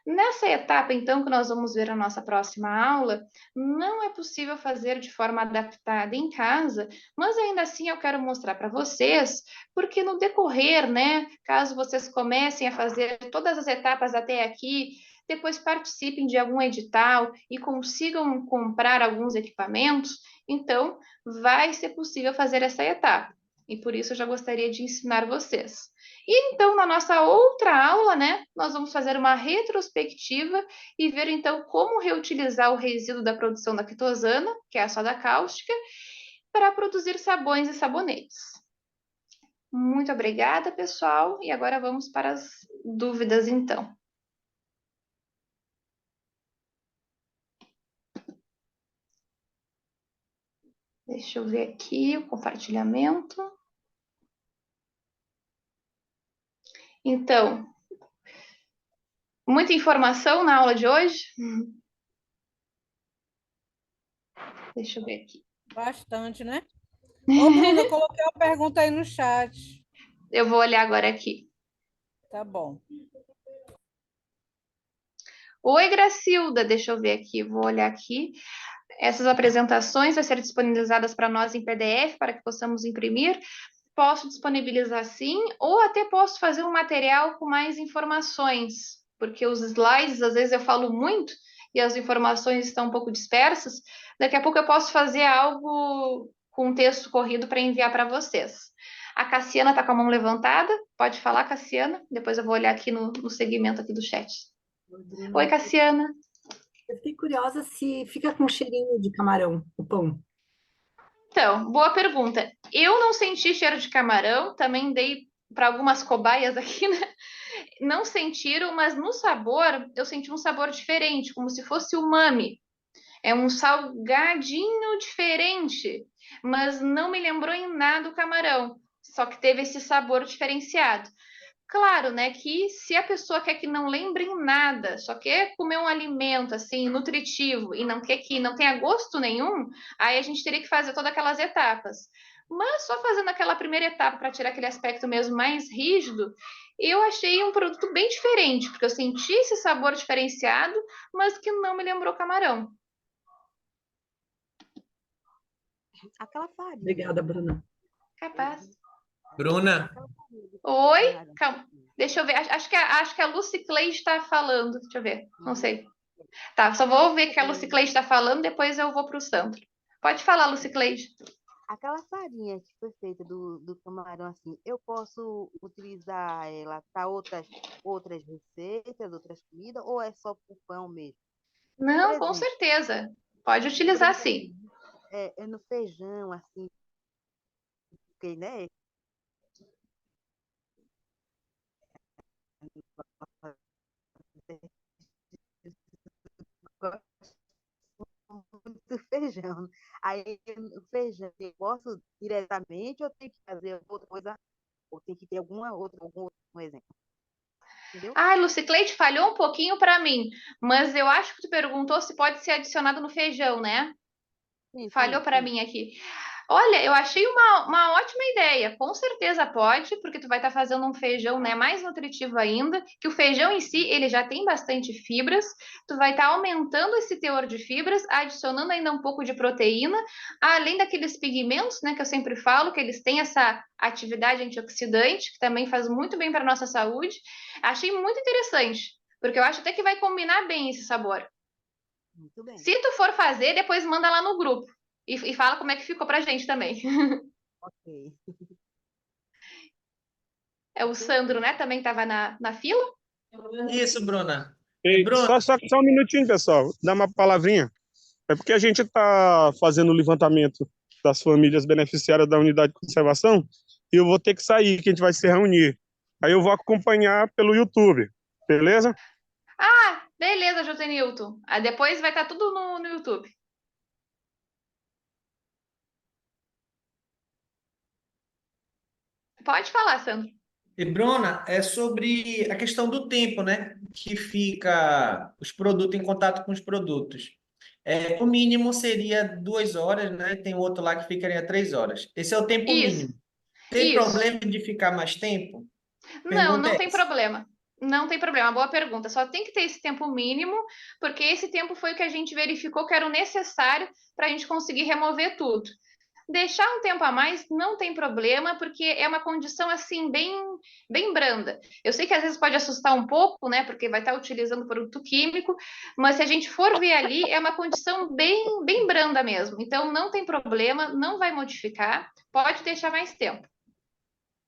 Nessa etapa, então, que nós vamos ver na nossa próxima aula, não é possível fazer de forma adaptada em casa, mas ainda assim eu quero mostrar para vocês, porque no decorrer, né, caso vocês comecem a fazer todas as etapas até aqui, depois participem de algum edital e consigam comprar alguns equipamentos, então vai ser possível fazer essa etapa. E por isso eu já gostaria de ensinar vocês. E então, na nossa outra aula, né, nós vamos fazer uma retrospectiva e ver então como reutilizar o resíduo da produção da quitosana, que é a soda cáustica, para produzir sabões e sabonetes. Muito obrigada, pessoal, e agora vamos para as dúvidas, então. Deixa eu ver aqui o compartilhamento. Então, muita informação na aula de hoje? Deixa eu ver aqui. Bastante, né? Ô, Bruna, eu coloquei uma pergunta aí no chat. Eu vou olhar agora aqui. Tá bom. Oi, Gracilda, deixa eu ver aqui, vou olhar aqui. Essas apresentações vão ser disponibilizadas para nós em PDF para que possamos imprimir. Posso disponibilizar sim, ou até posso fazer um material com mais informações, porque os slides, às vezes eu falo muito e as informações estão um pouco dispersas. Daqui a pouco eu posso fazer algo com um texto corrido para enviar para vocês. A Cassiana está com a mão levantada. Pode falar, Cassiana. Depois eu vou olhar aqui no segmento aqui do chat. Oi, Cassiana. Eu fiquei curiosa se fica com cheirinho de camarão, o pão. Então, boa pergunta. Eu não senti cheiro de camarão, também dei para algumas cobaias aqui, né? Não sentiram, mas no sabor eu senti um sabor diferente, como se fosse umami. É um salgadinho diferente, mas não me lembrou em nada o camarão, só que teve esse sabor diferenciado. Claro, né, que se a pessoa quer que não lembre em nada, só quer comer um alimento assim nutritivo e não quer que não tenha gosto nenhum, aí a gente teria que fazer todas aquelas etapas. Mas só fazendo aquela primeira etapa para tirar aquele aspecto mesmo mais rígido, eu achei um produto bem diferente, porque eu senti esse sabor diferenciado, mas que não me lembrou camarão. Aquela farinha. Obrigada, Bruna. Capaz. Bruna, Oi? Calma. Deixa eu ver. Acho que a Lucy Cleide está falando. Deixa eu ver. Não sei. Tá, só vou ver que a Lucy Cleide está falando, depois eu vou para o Sandro. Pode falar, Lucy Cleide. Aquela farinha que foi feita do camarão, assim, eu posso utilizar ela para outras receitas, outras comidas, ou é só para o pão mesmo? Não, Por com exemplo, certeza. Pode por utilizar exemplo, sim. é no feijão, assim, porque, né? Muito feijão. Aí, o feijão, eu posso diretamente ou tem que fazer outra coisa, ou tem que ter algum outro exemplo? Entendeu? Ah, Lucy Cleide falhou um pouquinho para mim, mas eu acho que tu perguntou se pode ser adicionado no feijão, né? Sim, Falhou sim, para sim. mim aqui. Olha, eu achei uma ótima ideia. Com certeza pode, porque tu vai estar fazendo um feijão, né, mais nutritivo ainda, que o feijão em si, ele já tem bastante fibras. Tu vai estar aumentando esse teor de fibras, adicionando ainda um pouco de proteína, além daqueles pigmentos, né, que eu sempre falo, que eles têm essa atividade antioxidante, que também faz muito bem para a nossa saúde. Achei muito interessante, porque eu acho até que vai combinar bem esse sabor. Muito bem. Se tu for fazer, depois manda lá no grupo e fala como é que ficou pra gente também. Ok. É o Sandro, né? Também estava na fila. Isso, Bruna. Ei, Bruna, só um minutinho, pessoal. Dá uma palavrinha. É porque a gente está fazendo o levantamento das famílias beneficiárias da unidade de conservação e eu vou ter que sair, que a gente vai se reunir. Aí eu vou acompanhar pelo YouTube, beleza? Ah, beleza, Josenilton. Ah, depois vai estar tudo no YouTube. Pode falar, Sandro. e Bruna, é sobre a questão do tempo, né? Que fica os produtos em contato com os produtos. O mínimo seria 2 horas, né? Tem outro lá que ficaria 3 horas. Esse é o tempo Isso, mínimo. Tem isso. problema de ficar mais tempo? Não, Pergunta não é tem essa. problema. Não tem problema, boa pergunta. Só tem que ter esse tempo mínimo, porque esse tempo foi o que a gente verificou que era o necessário para a gente conseguir remover tudo. Deixar um tempo a mais não tem problema, porque é uma condição assim bem branda. Eu sei que às vezes pode assustar um pouco, né, porque vai estar utilizando produto químico, mas se a gente for ver ali, é uma condição bem branda mesmo. Então não tem problema, não vai modificar, pode deixar mais tempo.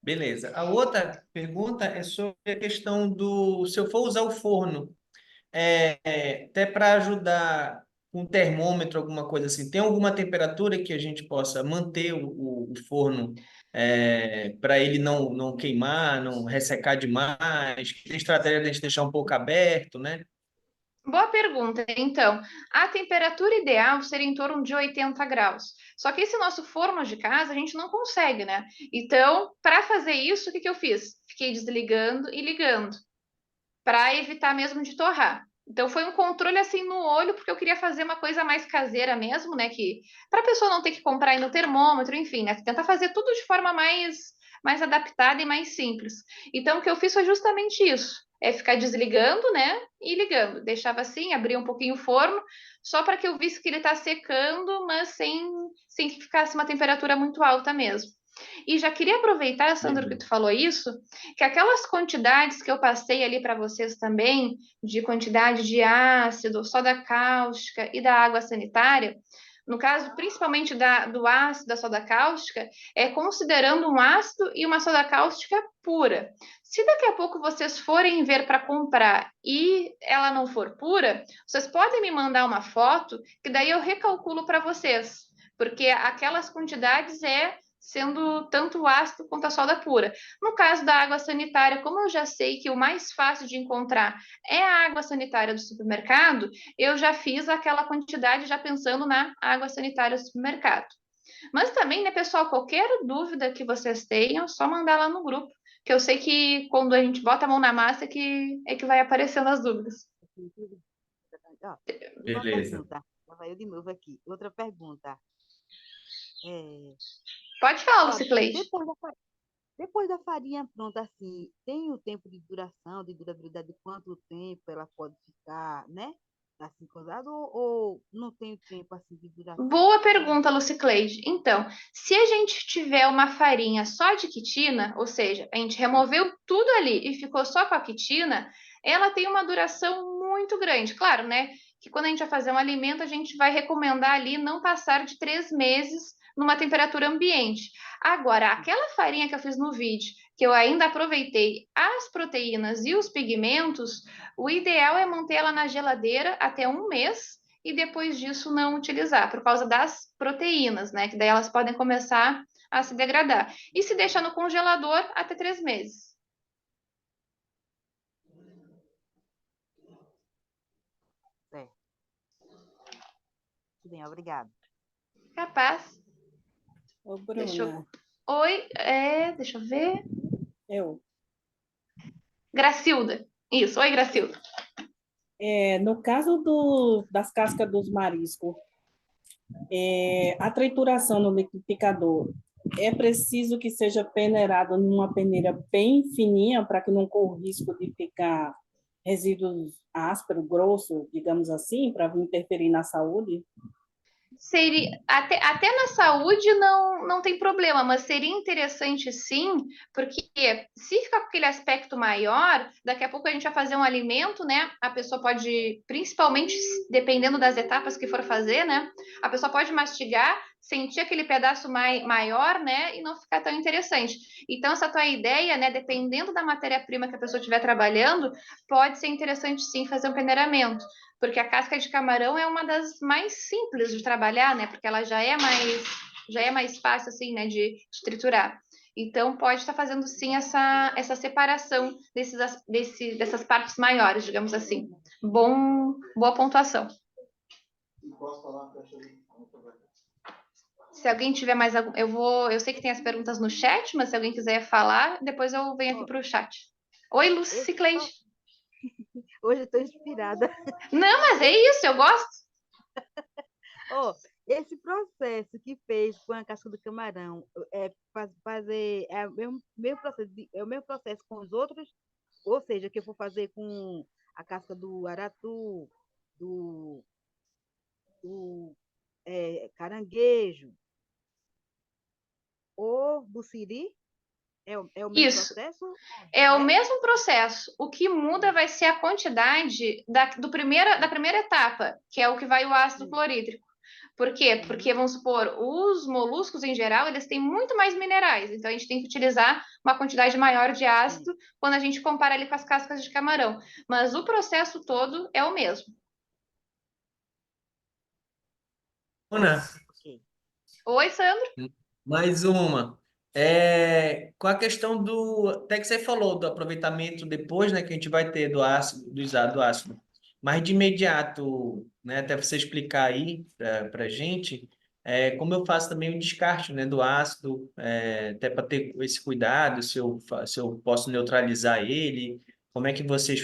Beleza. A outra pergunta é sobre a questão do, se eu for usar o forno, até para ajudar com um termômetro, alguma coisa assim, tem alguma temperatura que a gente possa manter o forno para ele não queimar, não ressecar demais? Tem estratégia de a gente deixar um pouco aberto, né? Boa pergunta. Então, a temperatura ideal seria em torno de 80 graus. Só que esse nosso forno de casa a gente não consegue, né? Então, para fazer isso, o que que eu fiz? Fiquei desligando e ligando, para evitar mesmo de torrar. Então foi um controle assim no olho, porque eu queria fazer uma coisa mais caseira mesmo, né? Que para a pessoa não ter que comprar ainda o termômetro, enfim, né? Tentar fazer tudo de forma mais adaptada e mais simples. Então o que eu fiz foi justamente isso. É ficar desligando, né? E ligando. Deixava assim, abria um pouquinho o forno, só para que eu visse que ele está secando, mas sem que ficasse uma temperatura muito alta mesmo. E já queria aproveitar, Sandro, que Beleza. tu falou isso, que aquelas quantidades que eu passei ali para vocês também, de quantidade de ácido, soda cáustica e da água sanitária, no caso principalmente do ácido da soda cáustica, é considerando um ácido e uma soda cáustica pura. Se daqui a pouco vocês forem ver para comprar e ela não for pura, vocês podem me mandar uma foto, que daí eu recalculo para vocês, porque aquelas quantidades sendo tanto o ácido quanto a soda pura. No caso da água sanitária, como eu já sei que o mais fácil de encontrar é a água sanitária do supermercado, eu já fiz aquela quantidade já pensando na água sanitária do supermercado. Mas também, né, pessoal, qualquer dúvida que vocês tenham, é só mandar lá no grupo, que eu sei que quando a gente bota a mão na massa é que vai aparecendo as dúvidas. Ó, e uma Beleza. pergunta. Lá vai eu de novo aqui. Outra pergunta. É, Pode falar, ó, Lucicleide. depois da farinha pronta, assim, tem o tempo de duração, de durabilidade, de quanto tempo ela pode ficar, né? Assim, coisada, ou não tem o tempo, assim, de duração? Boa pergunta, Lucicleide. Então, se a gente tiver uma farinha só de quitina, ou seja, a gente removeu tudo ali e ficou só com a quitina, ela tem uma duração muito grande. Claro, né? Que quando a gente vai fazer um alimento, a gente vai recomendar ali não passar de 3 meses numa temperatura ambiente. Agora, aquela farinha que eu fiz no vídeo, que eu ainda aproveitei as proteínas e os pigmentos, o ideal é manter ela na geladeira até um mês e depois disso não utilizar, por causa das proteínas, né? Que daí elas podem começar a se degradar. E se deixar no congelador até 3 meses. É, tudo bem, obrigada. Capaz. Ô, Deixa eu. Bruna, Oi, deixa eu ver. eu. Gracilda. Isso, oi, Gracilda. No caso das cascas dos mariscos, A trituração no liquidificador é preciso que seja peneirado numa peneira bem fininha para que não corra o risco de ficar resíduos ásperos, grossos, digamos assim, para interferir na saúde? Seria, até na saúde não tem problema, mas seria interessante sim, porque se ficar com aquele aspecto maior, daqui a pouco a gente vai fazer um alimento, né? A pessoa pode, principalmente dependendo das etapas que for fazer, né? A pessoa pode mastigar, sentir aquele pedaço maior, né? E não ficar tão interessante. Então, essa tua ideia, né? Dependendo da matéria-prima que a pessoa estiver trabalhando, pode ser interessante sim fazer um peneiramento, porque a casca de camarão é uma das mais simples de trabalhar, né? Porque ela já é mais fácil assim, né, de triturar. Então pode estar fazendo sim essa separação dessas partes maiores, digamos assim. Boa pontuação. Se alguém tiver mais algum, eu sei que tem as perguntas no chat, mas se alguém quiser falar, depois eu venho aqui Ó, para o chat. Oi, esse Lucicleide. Hoje eu estou inspirada. Não, mas é isso, eu gosto. Ó, esse processo que fez com a casca do camarão fazer mesmo processo é o mesmo processo com os outros, ou seja, que eu for fazer com a casca do aratu, do, do caranguejo ou do siri, é o mesmo Isso. processo? É o É? mesmo processo. O que muda vai ser a quantidade da primeira etapa, que é o que vai o ácido clorídrico. Por quê? Porque, vamos supor, os moluscos em geral, eles têm muito mais minerais. Então, a gente tem que utilizar uma quantidade maior de ácido quando a gente compara ali com as cascas de camarão. Mas o processo todo é o mesmo. Bruna, Ok. Oi, Sandro? mais uma. Com a questão até que você falou do aproveitamento depois, né, que a gente vai ter do ácido, do ácido. Mas de imediato, né, até você explicar aí para a gente, como eu faço também o descarte, né, do ácido, até para ter esse cuidado, se eu posso neutralizar ele, como é que vocês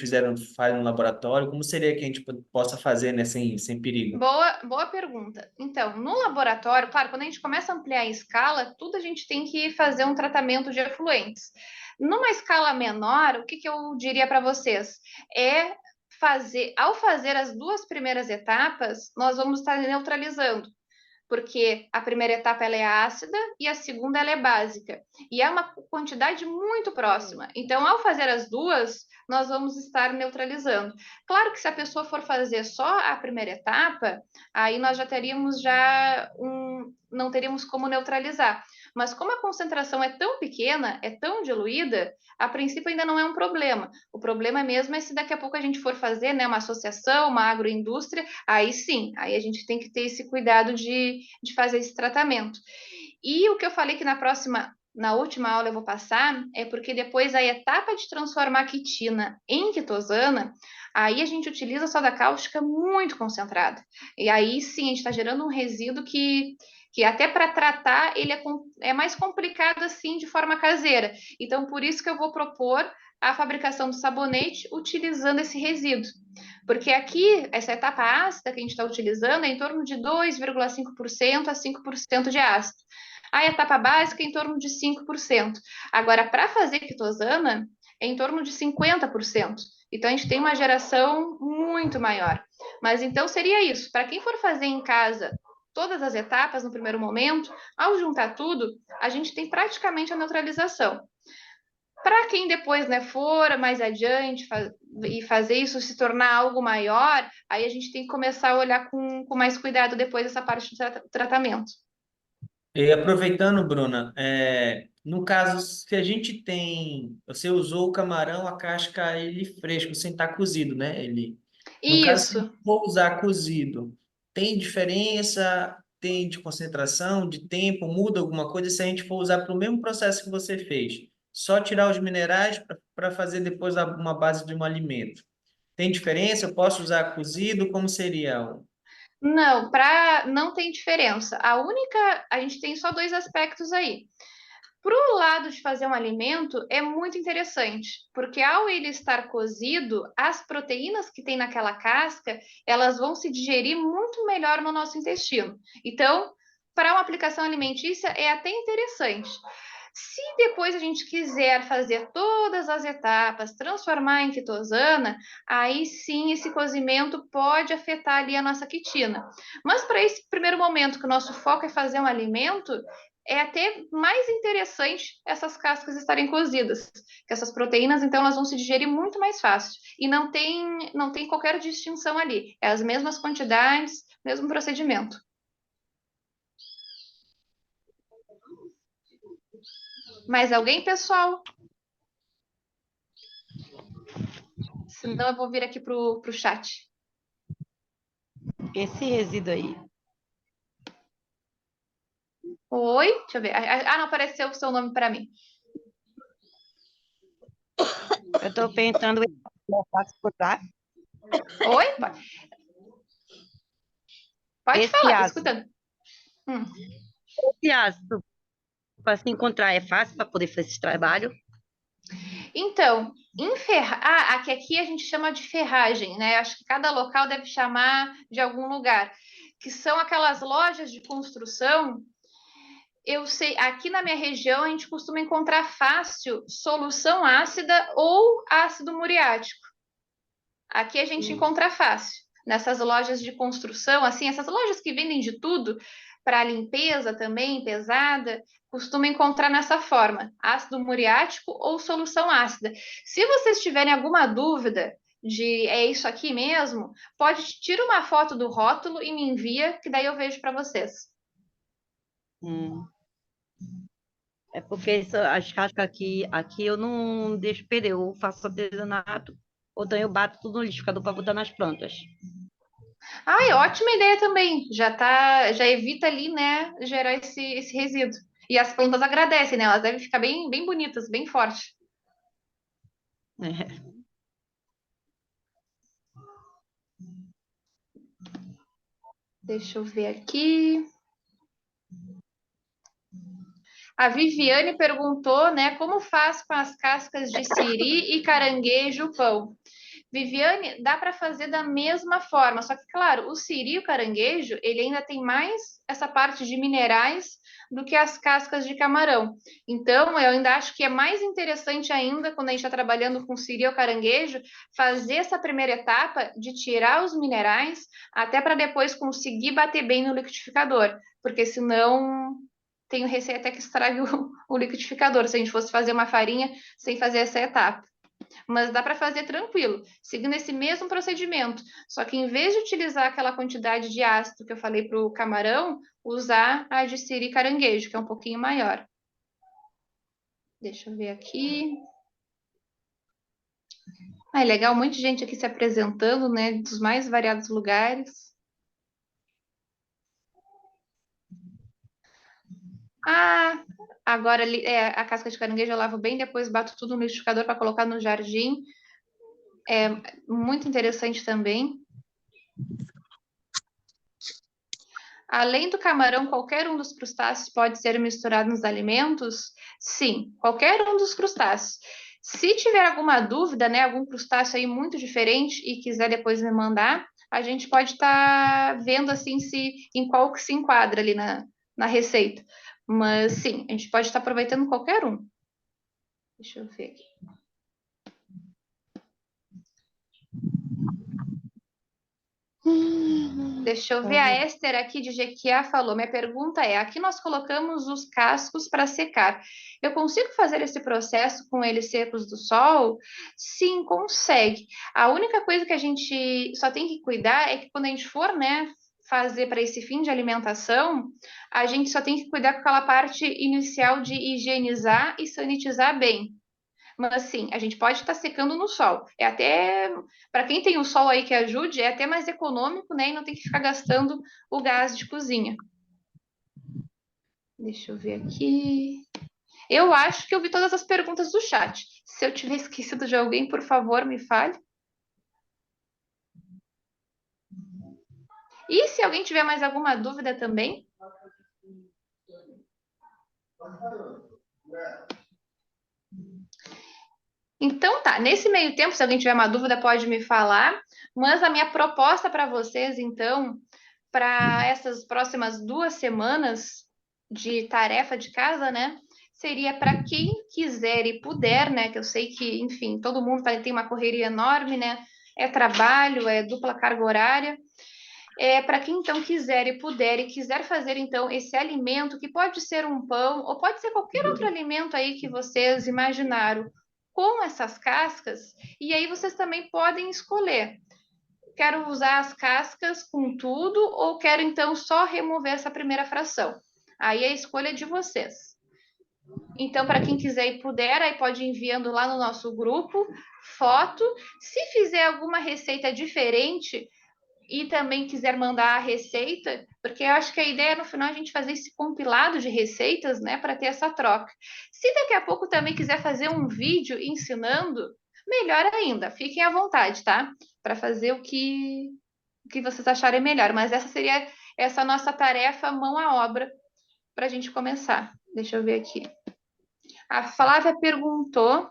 fazem no laboratório, como seria que a gente possa fazer, né, sem perigo? Boa pergunta. Então, no laboratório, claro, quando a gente começa a ampliar a escala, tudo a gente tem que fazer um tratamento de efluentes. Numa escala menor, o que eu diria para vocês? É ao fazer as duas primeiras etapas, nós vamos estar neutralizando, porque a primeira etapa ela é ácida e a segunda ela é básica. E é uma quantidade muito próxima. Então, ao fazer as duas, nós vamos estar neutralizando. Claro que se a pessoa for fazer só a primeira etapa, aí nós já teríamos não teríamos como neutralizar. Mas como a concentração é tão pequena, é tão diluída, a princípio ainda não é um problema. O problema mesmo é se daqui a pouco a gente for fazer, né, uma associação, uma agroindústria, aí sim, aí a gente tem que ter esse cuidado de fazer esse tratamento. E o que eu falei que na última aula eu vou passar, é porque depois a etapa de transformar a quitina em quitosana, aí a gente utiliza soda cáustica muito concentrada. E aí sim, a gente está gerando um resíduo que até para tratar ele é mais complicado assim de forma caseira. Então, por isso que eu vou propor a fabricação do sabonete utilizando esse resíduo. Porque aqui, essa etapa ácida que a gente está utilizando é em torno de 2,5% a 5% de ácido. A etapa básica é em torno de 5%. Agora, para fazer quitosana, é em torno de 50%. Então, a gente tem uma geração muito maior. Mas então seria isso. Para quem for fazer em casa todas as etapas no primeiro momento, ao juntar tudo, a gente tem praticamente a neutralização. Para quem depois, né, for mais adiante e fazer isso se tornar algo maior, aí a gente tem que começar a olhar com mais cuidado depois essa parte do tratamento. E aproveitando, Bruna, no caso, se a gente você usou o camarão, a casca, ele fresco, sem estar cozido, né? No caso, se a Isso. gente for usar cozido, tem diferença? Tem de concentração, de tempo, muda alguma coisa se a gente for usar para o mesmo processo que você fez? Só tirar os minerais para fazer depois uma base de um alimento. Tem diferença? Eu posso usar cozido? Como seria? Não tem diferença. A gente tem só dois aspectos aí. Para o lado de fazer um alimento, é muito interessante, porque ao ele estar cozido, as proteínas que tem naquela casca, elas vão se digerir muito melhor no nosso intestino. Então, para uma aplicação alimentícia, é até interessante. Se depois a gente quiser fazer todas as etapas, transformar em quitosana, aí sim esse cozimento pode afetar ali a nossa quitina. Mas para esse primeiro momento que o nosso foco é fazer um alimento, é até mais interessante essas cascas estarem cozidas, que essas proteínas, então, elas vão se digerir muito mais fácil. E não tem qualquer distinção ali. É as mesmas quantidades, mesmo procedimento. Mais alguém, pessoal? Senão eu vou vir aqui pro chat. Esse resíduo aí, Oi? Deixa eu ver. Ah, não apareceu o seu nome para mim. eu estou pensando em fácil cortar. Oi? Pode Esse falar, tô ácido, escutando. esse ácido, para se encontrar, é fácil para poder fazer esse trabalho? Então, aqui a gente chama de ferragem, né? Acho que cada local deve chamar de algum lugar, que são aquelas lojas de construção. Eu sei, aqui na minha região a gente costuma encontrar fácil solução ácida ou ácido muriático. Aqui a gente encontra fácil. Nessas lojas de construção, assim, essas lojas que vendem de tudo, para limpeza também, pesada, costuma encontrar nessa forma, ácido muriático ou solução ácida. Se vocês tiverem alguma dúvida de é isso aqui mesmo, pode tirar uma foto do rótulo e me envia, que daí eu vejo para vocês. É porque as cascas aqui eu não deixo perder, eu faço artesanato, ou então eu bato tudo no liquidificador para botar nas plantas. Ah, é ótima ideia também. Já evita ali, né, gerar esse resíduo. E as plantas agradecem, né? Elas devem ficar bem, bem bonitas, bem fortes. É. Deixa eu ver aqui. A Viviane perguntou, né, como faz com as cascas de siri e caranguejo o pão? Viviane, dá para fazer da mesma forma, só que, claro, o siri e o caranguejo, ele ainda tem mais essa parte de minerais do que as cascas de camarão. Então, eu ainda acho que é mais interessante ainda, quando a gente está trabalhando com siri ou caranguejo, fazer essa primeira etapa de tirar os minerais, até para depois conseguir bater bem no liquidificador, porque senão tenho receio até que estrague o liquidificador, se a gente fosse fazer uma farinha sem fazer essa etapa. Mas dá para fazer tranquilo, seguindo esse mesmo procedimento. Só que em vez de utilizar aquela quantidade de ácido que eu falei para o camarão, usar a de siri caranguejo, que é um pouquinho maior. Deixa eu ver aqui. Ah, é legal, um monte de gente aqui se apresentando, né, dos mais variados lugares. Ah, agora a casca de caranguejo eu lavo bem, depois bato tudo no liquidificador para colocar no jardim. É muito interessante também. Além do camarão, qualquer um dos crustáceos pode ser misturado nos alimentos? Sim, qualquer um dos crustáceos. Se tiver alguma dúvida, né, algum crustáceo aí muito diferente e quiser depois me mandar, a gente pode estar vendo assim se em qual que se enquadra ali na receita. Mas sim, a gente pode estar aproveitando qualquer um. Deixa eu ver aqui. Deixa eu ver, a Esther aqui de Jequiá falou, minha pergunta é, aqui nós colocamos os cascos para secar. Eu consigo fazer esse processo com eles secos do sol? Sim, consegue. A única coisa que a gente só tem que cuidar é que quando a gente for, né, fazer para esse fim de alimentação, a gente só tem que cuidar com aquela parte inicial de higienizar e sanitizar bem. Mas assim, a gente pode estar secando no sol. É até, para quem tem o sol aí que ajude, é até mais econômico, né? E não tem que ficar gastando o gás de cozinha. Deixa eu ver aqui. Eu acho que eu vi todas as perguntas do chat. Se eu tiver esquecido de alguém, por favor, me fale. E se alguém tiver mais alguma dúvida também? Então tá, nesse meio tempo, se alguém tiver uma dúvida, pode me falar, mas a minha proposta para vocês, então, para essas próximas 2 semanas de tarefa de casa, né? Seria para quem quiser e puder, né? Que eu sei que, enfim, todo mundo tem uma correria enorme, né? É trabalho, é dupla carga horária. Para quem então quiser e puder e quiser fazer então esse alimento, que pode ser um pão ou pode ser qualquer outro alimento aí que vocês imaginaram com essas cascas, e aí vocês também podem escolher. Quero usar as cascas com tudo ou quero então só remover essa primeira fração? Aí é a escolha de vocês. Então, para quem quiser e puder, aí pode ir enviando lá no nosso grupo foto. Se fizer alguma receita diferente e também quiser mandar a receita, porque eu acho que a ideia é no final a gente fazer esse compilado de receitas, né, para ter essa troca. Se daqui a pouco também quiser fazer um vídeo ensinando, melhor ainda, fiquem à vontade, tá? Para fazer o que vocês acharem melhor, mas essa seria essa nossa tarefa mão à obra para a gente começar. Deixa eu ver aqui. A Flávia perguntou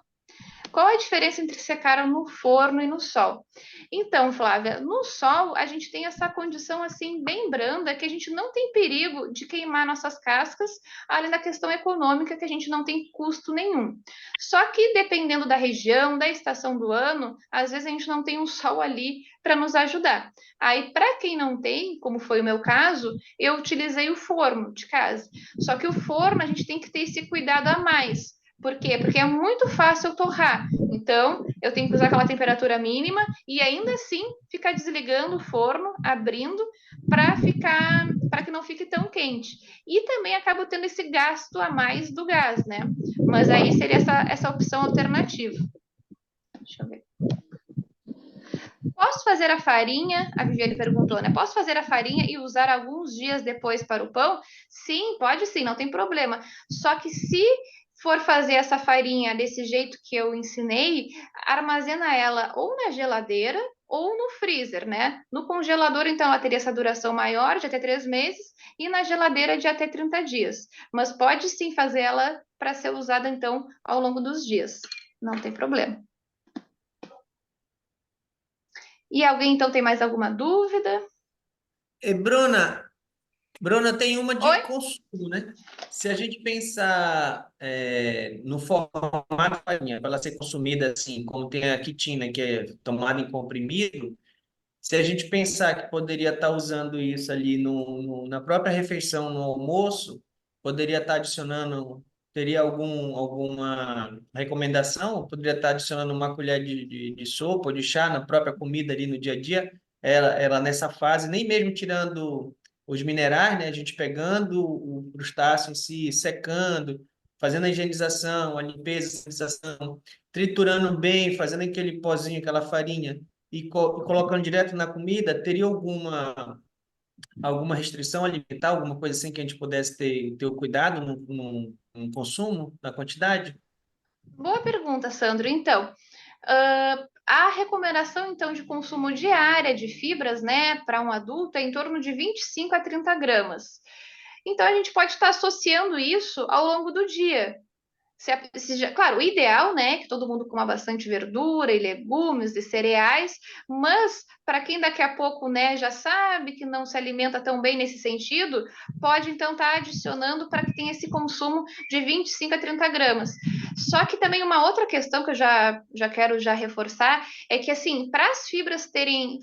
qual a diferença entre secar no forno e no sol? Então, Flávia, no sol a gente tem essa condição assim bem branda que a gente não tem perigo de queimar nossas cascas, além da questão econômica que a gente não tem custo nenhum. Só que dependendo da região, da estação do ano, às vezes a gente não tem um sol ali para nos ajudar. Aí, para quem não tem, como foi o meu caso, eu utilizei o forno de casa. Só que o forno a gente tem que ter esse cuidado a mais. Por quê? Porque é muito fácil torrar. Então, eu tenho que usar aquela temperatura mínima e ainda assim ficar desligando o forno, abrindo, para que não fique tão quente. E também acabo tendo esse gasto a mais do gás, né? Mas aí seria essa opção alternativa. Deixa eu ver. Posso fazer a farinha? A Viviane perguntou, né? Posso fazer a farinha e usar alguns dias depois para o pão? Sim, pode sim, não tem problema. Só que se for fazer essa farinha desse jeito que eu ensinei, armazena ela ou na geladeira ou no freezer, né? No congelador, então, ela teria essa duração maior, de até 3 meses, e na geladeira de até 30 dias. Mas pode sim fazer ela para ser usada, então, ao longo dos dias. Não tem problema. E alguém, então, tem mais alguma dúvida? Bruna, tem uma de Oi? consumo, né? Se a gente pensar no formato da farinha, para ela ser consumida assim, como tem a quitina, que é tomada em comprimido, se a gente pensar que poderia estar usando isso ali na própria refeição, no almoço, poderia estar adicionando, teria alguma recomendação? Poderia estar adicionando uma colher de sopa ou de chá na própria comida ali no dia a dia, ela nessa fase, nem mesmo tirando os minerais, né? A gente pegando o crustáceo em si, secando, fazendo a higienização, a limpeza, a higienização, triturando bem, fazendo aquele pozinho, aquela farinha e colocando direto na comida, teria alguma restrição alimentar, alguma coisa assim que a gente pudesse ter o cuidado no consumo, na quantidade? Boa pergunta, Sandro. Então, a recomendação então de consumo diária de fibras, né, para um adulto é em torno de 25 a 30 gramas. Então, a gente pode estar associando isso ao longo do dia. Claro, o ideal, né, é que todo mundo coma bastante verdura e legumes e cereais, mas para quem daqui a pouco, né, já sabe que não se alimenta tão bem nesse sentido, pode então estar adicionando para que tenha esse consumo de 25 a 30 gramas. Só que também uma outra questão que eu já quero reforçar é que, assim, para as fibras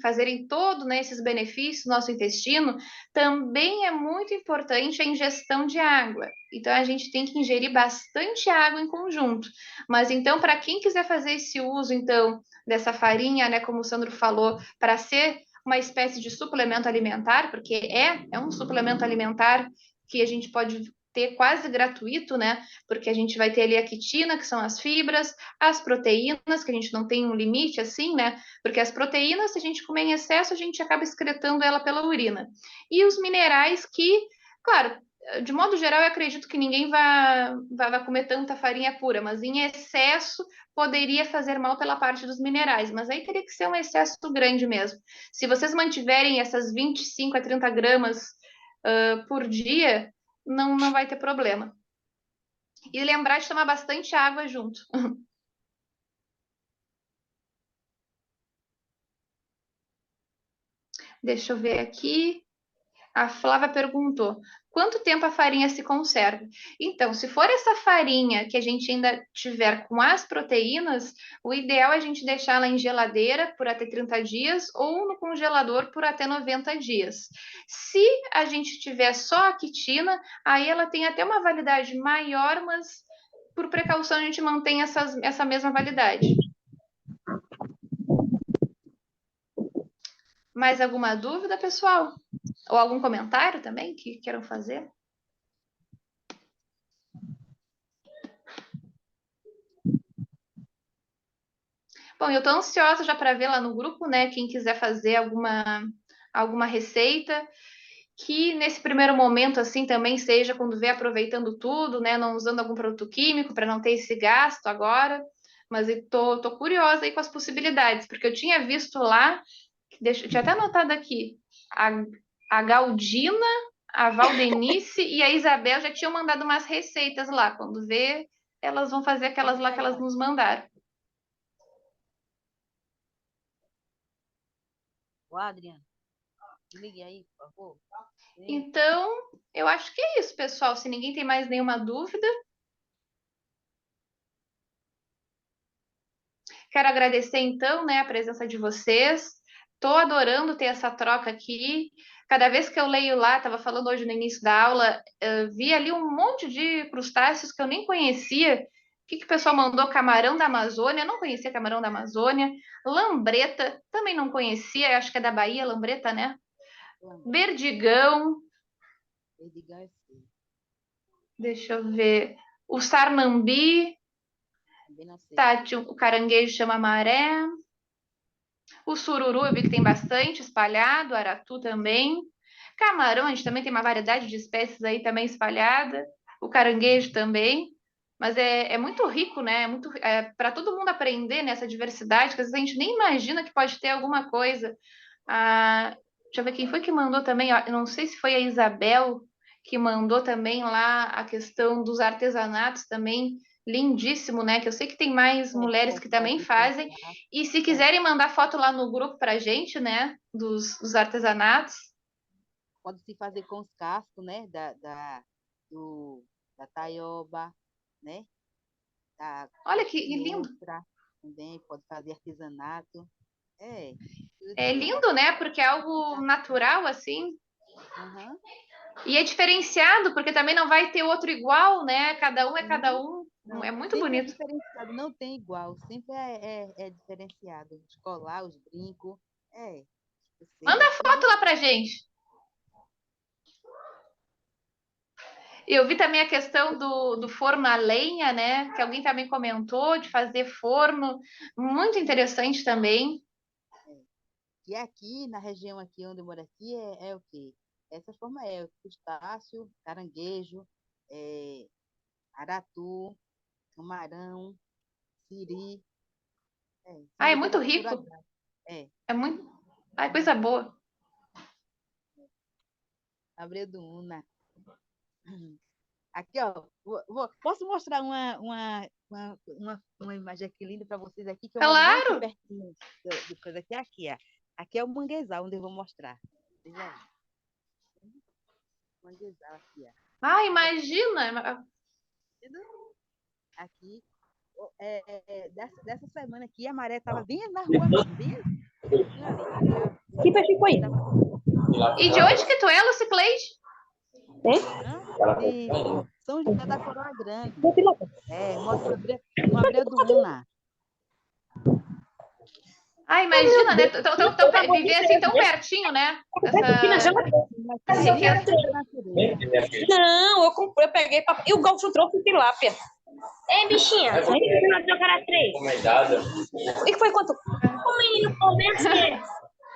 fazerem todo, né, esses benefícios no nosso intestino, também é muito importante a ingestão de água. Então, a gente tem que ingerir bastante água em conjunto. Mas, então, para quem quiser fazer esse uso, então, dessa farinha, né, como o Sandro falou, para ser uma espécie de suplemento alimentar, porque é um suplemento alimentar que a gente pode ter quase gratuito, né? Porque a gente vai ter ali a quitina, que são as fibras, as proteínas, que a gente não tem um limite assim, né? Porque as proteínas, se a gente comer em excesso, a gente acaba excretando ela pela urina. E os minerais que, claro, de modo geral, eu acredito que ninguém vai comer tanta farinha pura, mas em excesso poderia fazer mal pela parte dos minerais, mas aí teria que ser um excesso grande mesmo. Se vocês mantiverem essas 25 a 30 gramas por dia, não vai ter problema. E lembrar de tomar bastante água junto. Deixa eu ver aqui. A Flávia perguntou: quanto tempo a farinha se conserva? Então, se for essa farinha que a gente ainda tiver com as proteínas, o ideal é a gente deixá-la em geladeira por até 30 dias ou no congelador por até 90 dias. Se a gente tiver só a quitina, aí ela tem até uma validade maior, mas por precaução a gente mantém essa mesma validade. Mais alguma dúvida, pessoal? Ou algum comentário também que queiram fazer? Bom, eu estou ansiosa já para ver lá no grupo, né? Quem quiser fazer alguma receita, que nesse primeiro momento, assim, também seja quando vê aproveitando tudo, né? Não usando algum produto químico para não ter esse gasto agora. Mas eu tô curiosa aí com as possibilidades, porque eu tinha visto lá, eu tinha até anotado aqui, a Galdina, a Valdenice e a Isabel já tinham mandado umas receitas lá. Quando vê, elas vão fazer aquelas lá que elas nos mandaram. Ô, Adriana, ligue aí, por favor. Então, eu acho que é isso, pessoal. Se ninguém tem mais nenhuma dúvida. Quero agradecer, então, né, a presença de vocês. Estou adorando ter essa troca aqui. Cada vez que eu leio lá, estava falando hoje no início da aula, vi ali um monte de crustáceos que eu nem conhecia. O que o pessoal mandou? Camarão da Amazônia, não conhecia camarão da Amazônia. Lambreta, também não conhecia, acho que é da Bahia, lambreta, né? Berdigão, deixa eu ver. O sarnambi, Tati, o caranguejo chama maré. O sururu eu vi que tem bastante espalhado, aratu também. Camarão, a gente também tem uma variedade de espécies aí também espalhada. O caranguejo também. Mas é muito rico, né? Para todo mundo aprender nessa diversidade, que às vezes a gente nem imagina que pode ter alguma coisa. Deixa eu ver quem foi que mandou também. Ó, eu não sei se foi a Isabel que mandou também lá a questão dos artesanatos também. Lindíssimo, né? Que eu sei que tem mais mulheres que também fazem. E se quiserem mandar foto lá no grupo pra gente, né? Dos artesanatos. Pode se fazer com os cascos, né? Da taioba, né? Olha que lindo. Também pode fazer artesanato. É lindo, né? Porque é algo natural, assim. Uhum. E é diferenciado, porque também não vai ter outro igual, né? Cada um é cada um. Não, é muito sempre bonito. É diferenciado, não tem igual, sempre é diferenciado. Os colar, os brincos. Manda foto lá pra gente. Eu vi também a questão do forno a lenha, né? Que alguém também comentou, de fazer forno. Muito interessante também. E aqui, na região aqui onde eu moro aqui, é o quê? Essa forma é crustáceo, caranguejo, aratu, camarão, siri. É muito rico. É muito. Coisa boa. Abreduna. Aqui, ó. Posso mostrar uma imagem aqui linda para vocês aqui? Que eu claro! Aqui pertinho do coisa aqui, ó. Aqui é o manguezal, onde eu vou mostrar. Veja aí. Manguezal aqui, ó. Imagina! Aqui, dessa semana aqui, a maré estava bem na rua, bem ali. Que peixe foi? E de onde que tu é, Lucicleide? De São José da Coroa Grande. Uma Abreduna. Imagina, né? Viver assim tão pertinho, né? Não, eu peguei. E o Golfo trouxe tilápia. Ei, bichinha, a gente vai trocar 3. E foi quanto? O menino conversa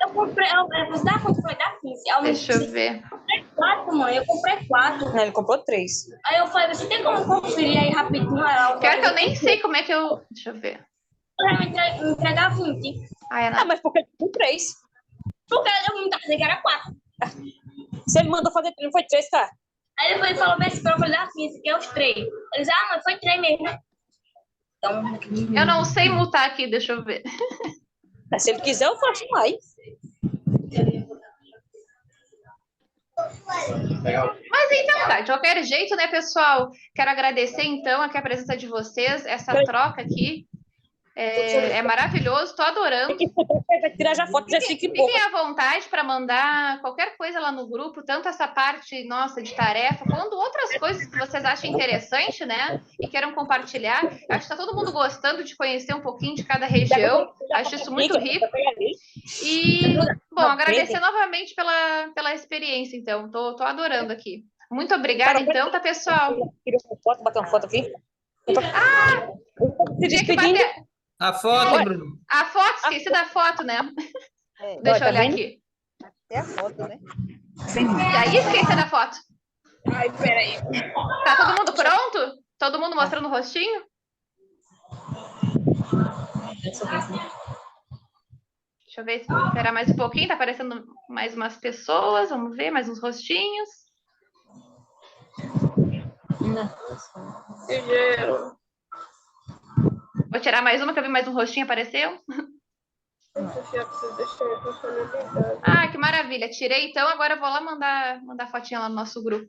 eu comprei. Você dá quanto foi? Dá 15. Deixa eu ver. Eu comprei 4, mãe. Eu comprei 4. Não, ele comprou 3. Aí eu falei, você tem como conferir aí rapidinho? Pior que eu nem sei como é que eu. Deixa eu ver. Pra me entregar 20. Mas por que tu 3? Porque eu me disse que era 4. Se ele mandou fazer 3, não foi 3, cara. Aí depois ele falou bem assim, falei, da física, é os três. Eles, mãe, foi três mesmo. Então, Eu não sei mutar aqui, deixa eu ver. se ele quiser, eu faço mais. Mas então tá, de qualquer jeito, né, pessoal? Quero agradecer então aqui a presença de vocês, essa troca aqui. É maravilhoso, tô adorando. Vai tirar já foto, já fica bom. Fiquem à vontade para mandar qualquer coisa lá no grupo, tanto essa parte nossa de tarefa, quanto outras coisas que vocês achem interessante, né? E queiram compartilhar. Acho que está todo mundo gostando de conhecer um pouquinho de cada região. Acho isso muito rico. E, bom, agradecer novamente pela experiência, então. Tô adorando aqui. Muito obrigada, então, tá, pessoal? Bater uma foto aqui. Tinha que bater A foto, Bruno. a foto, esqueci da foto, né? É, Deixa eu tá olhar vendo? aqui. é a foto, né? E aí, esqueci da foto. Ai, peraí. Tá todo mundo pronto? Todo mundo mostrando o rostinho? Deixa eu ver, esperar mais um pouquinho, tá aparecendo mais umas pessoas, vamos ver, mais uns rostinhos. Vou tirar mais uma, que eu vi mais um rostinho apareceu. Ah, que maravilha, tirei então, agora eu vou lá mandar fotinha lá no nosso grupo.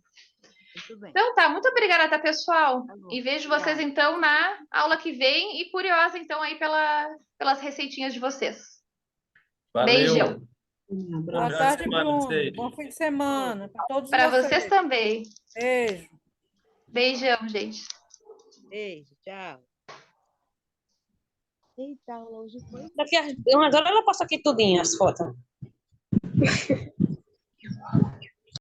Muito bem. Então tá, muito obrigada, tá, pessoal? Tá bom, E vejo vocês obrigada. então na aula que vem e curiosa então aí pelas receitinhas de vocês. Valeu. Beijão. Boa Boa tarde, semana pra Bruno. vocês. Bom fim de semana para todos Para vocês. vocês também. Beijo. Beijão, gente. Beijo, tchau. Eita, hoje foi. Daqui a umas horas ela passa aqui tudinho as fotos.